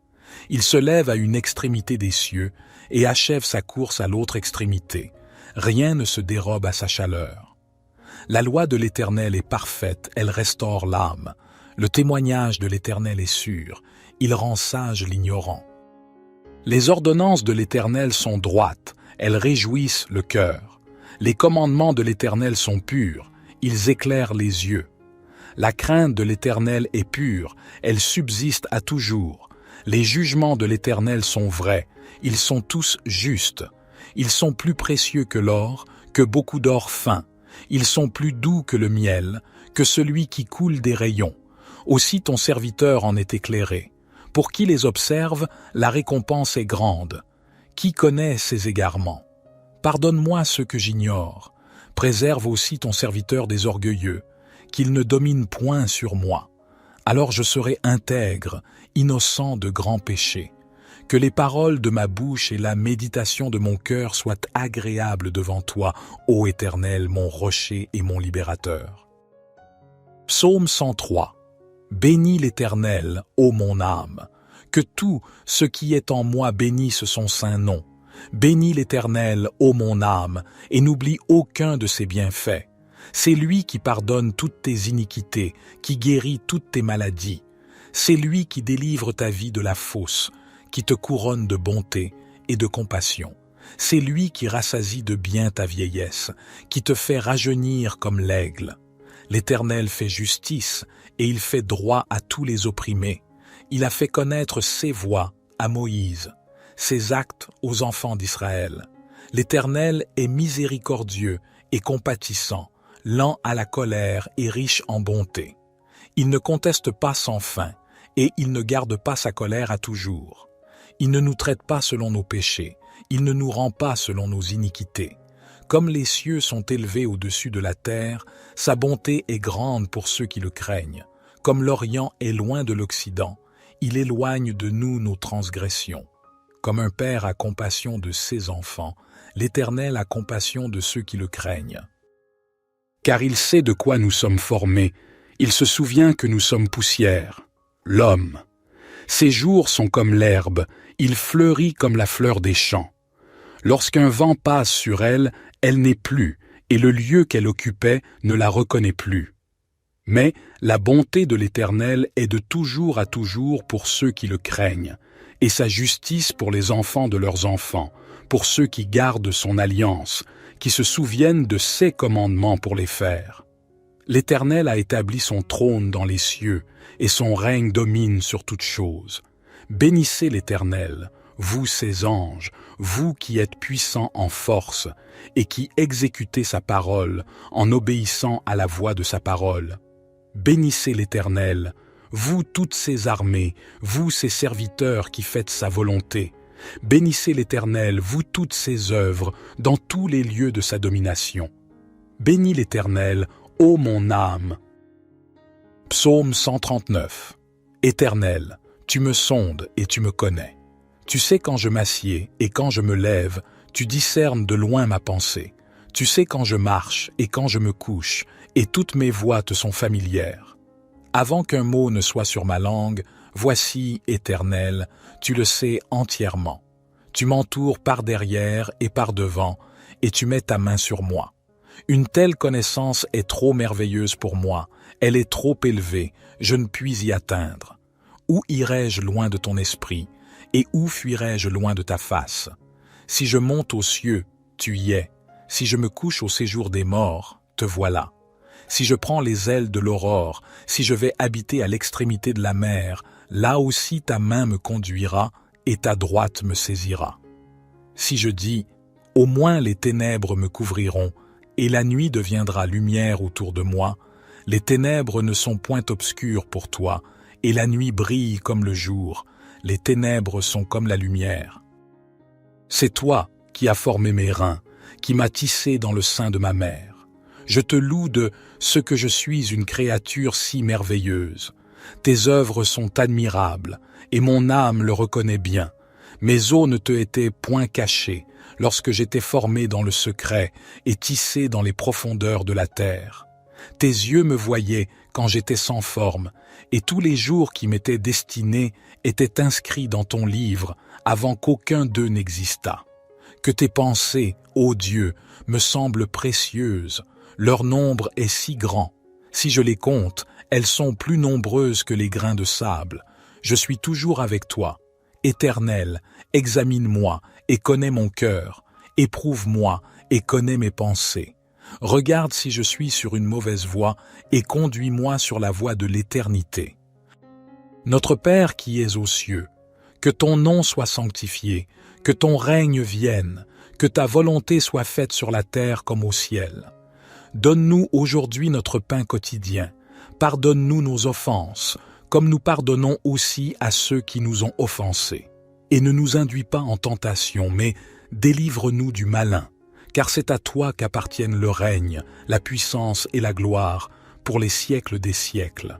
Il se lève à une extrémité des cieux et achève sa course à l'autre extrémité. Rien ne se dérobe à sa chaleur. La loi de l'Éternel est parfaite, elle restaure l'âme. Le témoignage de l'Éternel est sûr, il rend sage l'ignorant. Les ordonnances de l'Éternel sont droites, elles réjouissent le cœur. Les commandements de l'Éternel sont purs, ils éclairent les yeux. La crainte de l'Éternel est pure, elle subsiste à toujours. Les jugements de l'Éternel sont vrais, ils sont tous justes. Ils sont plus précieux que l'or, que beaucoup d'or fin. Ils sont plus doux que le miel, que celui qui coule des rayons. Aussi ton serviteur en est éclairé. Pour qui les observe, la récompense est grande. Qui connaît ses égarements? Pardonne-moi ce que j'ignore. Préserve aussi ton serviteur des orgueilleux, qu'il ne domine point sur moi. Alors je serai intègre, innocent de grands péchés. Que les paroles de ma bouche et la méditation de mon cœur soient agréables devant toi, ô Éternel, mon rocher et mon libérateur. Psaume 103. Bénis l'Éternel, ô mon âme. Que tout ce qui est en moi bénisse son saint nom. Bénis l'Éternel, ô mon âme, et n'oublie aucun de ses bienfaits. C'est lui qui pardonne toutes tes iniquités, qui guérit toutes tes maladies. C'est lui qui délivre ta vie de la fosse, qui te couronne de bonté et de compassion. C'est lui qui rassasie de bien ta vieillesse, qui te fait rajeunir comme l'aigle. L'Éternel fait justice et il fait droit à tous les opprimés. Il a fait connaître ses voies à Moïse, ses actes aux enfants d'Israël. L'Éternel est miséricordieux et compatissant, lent à la colère et riche en bonté. Il ne conteste pas sans fin et il ne garde pas sa colère à toujours. Il ne nous traite pas selon nos péchés, il ne nous rend pas selon nos iniquités. Comme les cieux sont élevés au-dessus de la terre, sa bonté est grande pour ceux qui le craignent. Comme l'Orient est loin de l'Occident, il éloigne de nous nos transgressions. Comme un père a compassion de ses enfants, l'Éternel a compassion de ceux qui le craignent. Car il sait de quoi nous sommes formés, il se souvient que nous sommes poussière, l'homme. Ses jours sont comme l'herbe, il fleurit comme la fleur des champs. Lorsqu'un vent passe sur elle, elle n'est plus, et le lieu qu'elle occupait ne la reconnaît plus. Mais la bonté de l'Éternel est de toujours à toujours pour ceux qui le craignent, et sa justice pour les enfants de leurs enfants, pour ceux qui gardent son alliance, qui se souviennent de ses commandements pour les faire. L'Éternel a établi son trône dans les cieux, et son règne domine sur toutes choses. Bénissez l'Éternel, vous ses anges, vous qui êtes puissants en force, et qui exécutez sa parole en obéissant à la voix de sa parole. Bénissez l'Éternel, vous toutes ses armées, vous ses serviteurs qui faites sa volonté. Bénissez l'Éternel, vous toutes ses œuvres, dans tous les lieux de sa domination. Bénis l'Éternel, ô mon âme. Psaume 139. Éternel, tu me sondes et tu me connais. Tu sais quand je m'assieds et quand je me lève, tu discernes de loin ma pensée. Tu sais quand je marche et quand je me couche, et toutes mes voies te sont familières. Avant qu'un mot ne soit sur ma langue, voici, Éternel, tu le sais entièrement. Tu m'entoures par derrière et par devant, et tu mets ta main sur moi. Une telle connaissance est trop merveilleuse pour moi, elle est trop élevée, je ne puis y atteindre. Où irai-je loin de ton esprit, et où fuirai-je loin de ta face? Si je monte aux cieux, tu y es. Si je me couche au séjour des morts, te voilà. Si je prends les ailes de l'aurore, si je vais habiter à l'extrémité de la mer, là aussi ta main me conduira et ta droite me saisira. Si je dis, au moins les ténèbres me couvriront, et la nuit deviendra lumière autour de moi, les ténèbres ne sont point obscures pour toi, et la nuit brille comme le jour, les ténèbres sont comme la lumière. C'est toi qui as formé mes reins, qui m'as tissé dans le sein de ma mère. Je te loue de ce que je suis une créature si merveilleuse. Tes œuvres sont admirables, et mon âme le reconnaît bien. Mes os ne te étaient point cachés, lorsque j'étais formé dans le secret et tissé dans les profondeurs de la terre. Tes yeux me voyaient quand j'étais sans forme, et tous les jours qui m'étaient destinés étaient inscrits dans ton livre avant qu'aucun d'eux n'existât. Que tes pensées, ô Dieu, me semblent précieuses, leur nombre est si grand. Si je les compte, elles sont plus nombreuses que les grains de sable. Je suis toujours avec toi. Éternel, examine-moi et connais mon cœur. Éprouve-moi et connais mes pensées. Regarde si je suis sur une mauvaise voie et conduis-moi sur la voie de l'éternité. Notre Père qui es aux cieux, que ton nom soit sanctifié, que ton règne vienne, que ta volonté soit faite sur la terre comme au ciel. Donne-nous aujourd'hui notre pain quotidien. Pardonne-nous nos offenses, comme nous pardonnons aussi à ceux qui nous ont offensés. Et ne nous induis pas en tentation, mais délivre-nous du malin, car c'est à toi qu'appartiennent le règne, la puissance et la gloire, pour les siècles des siècles.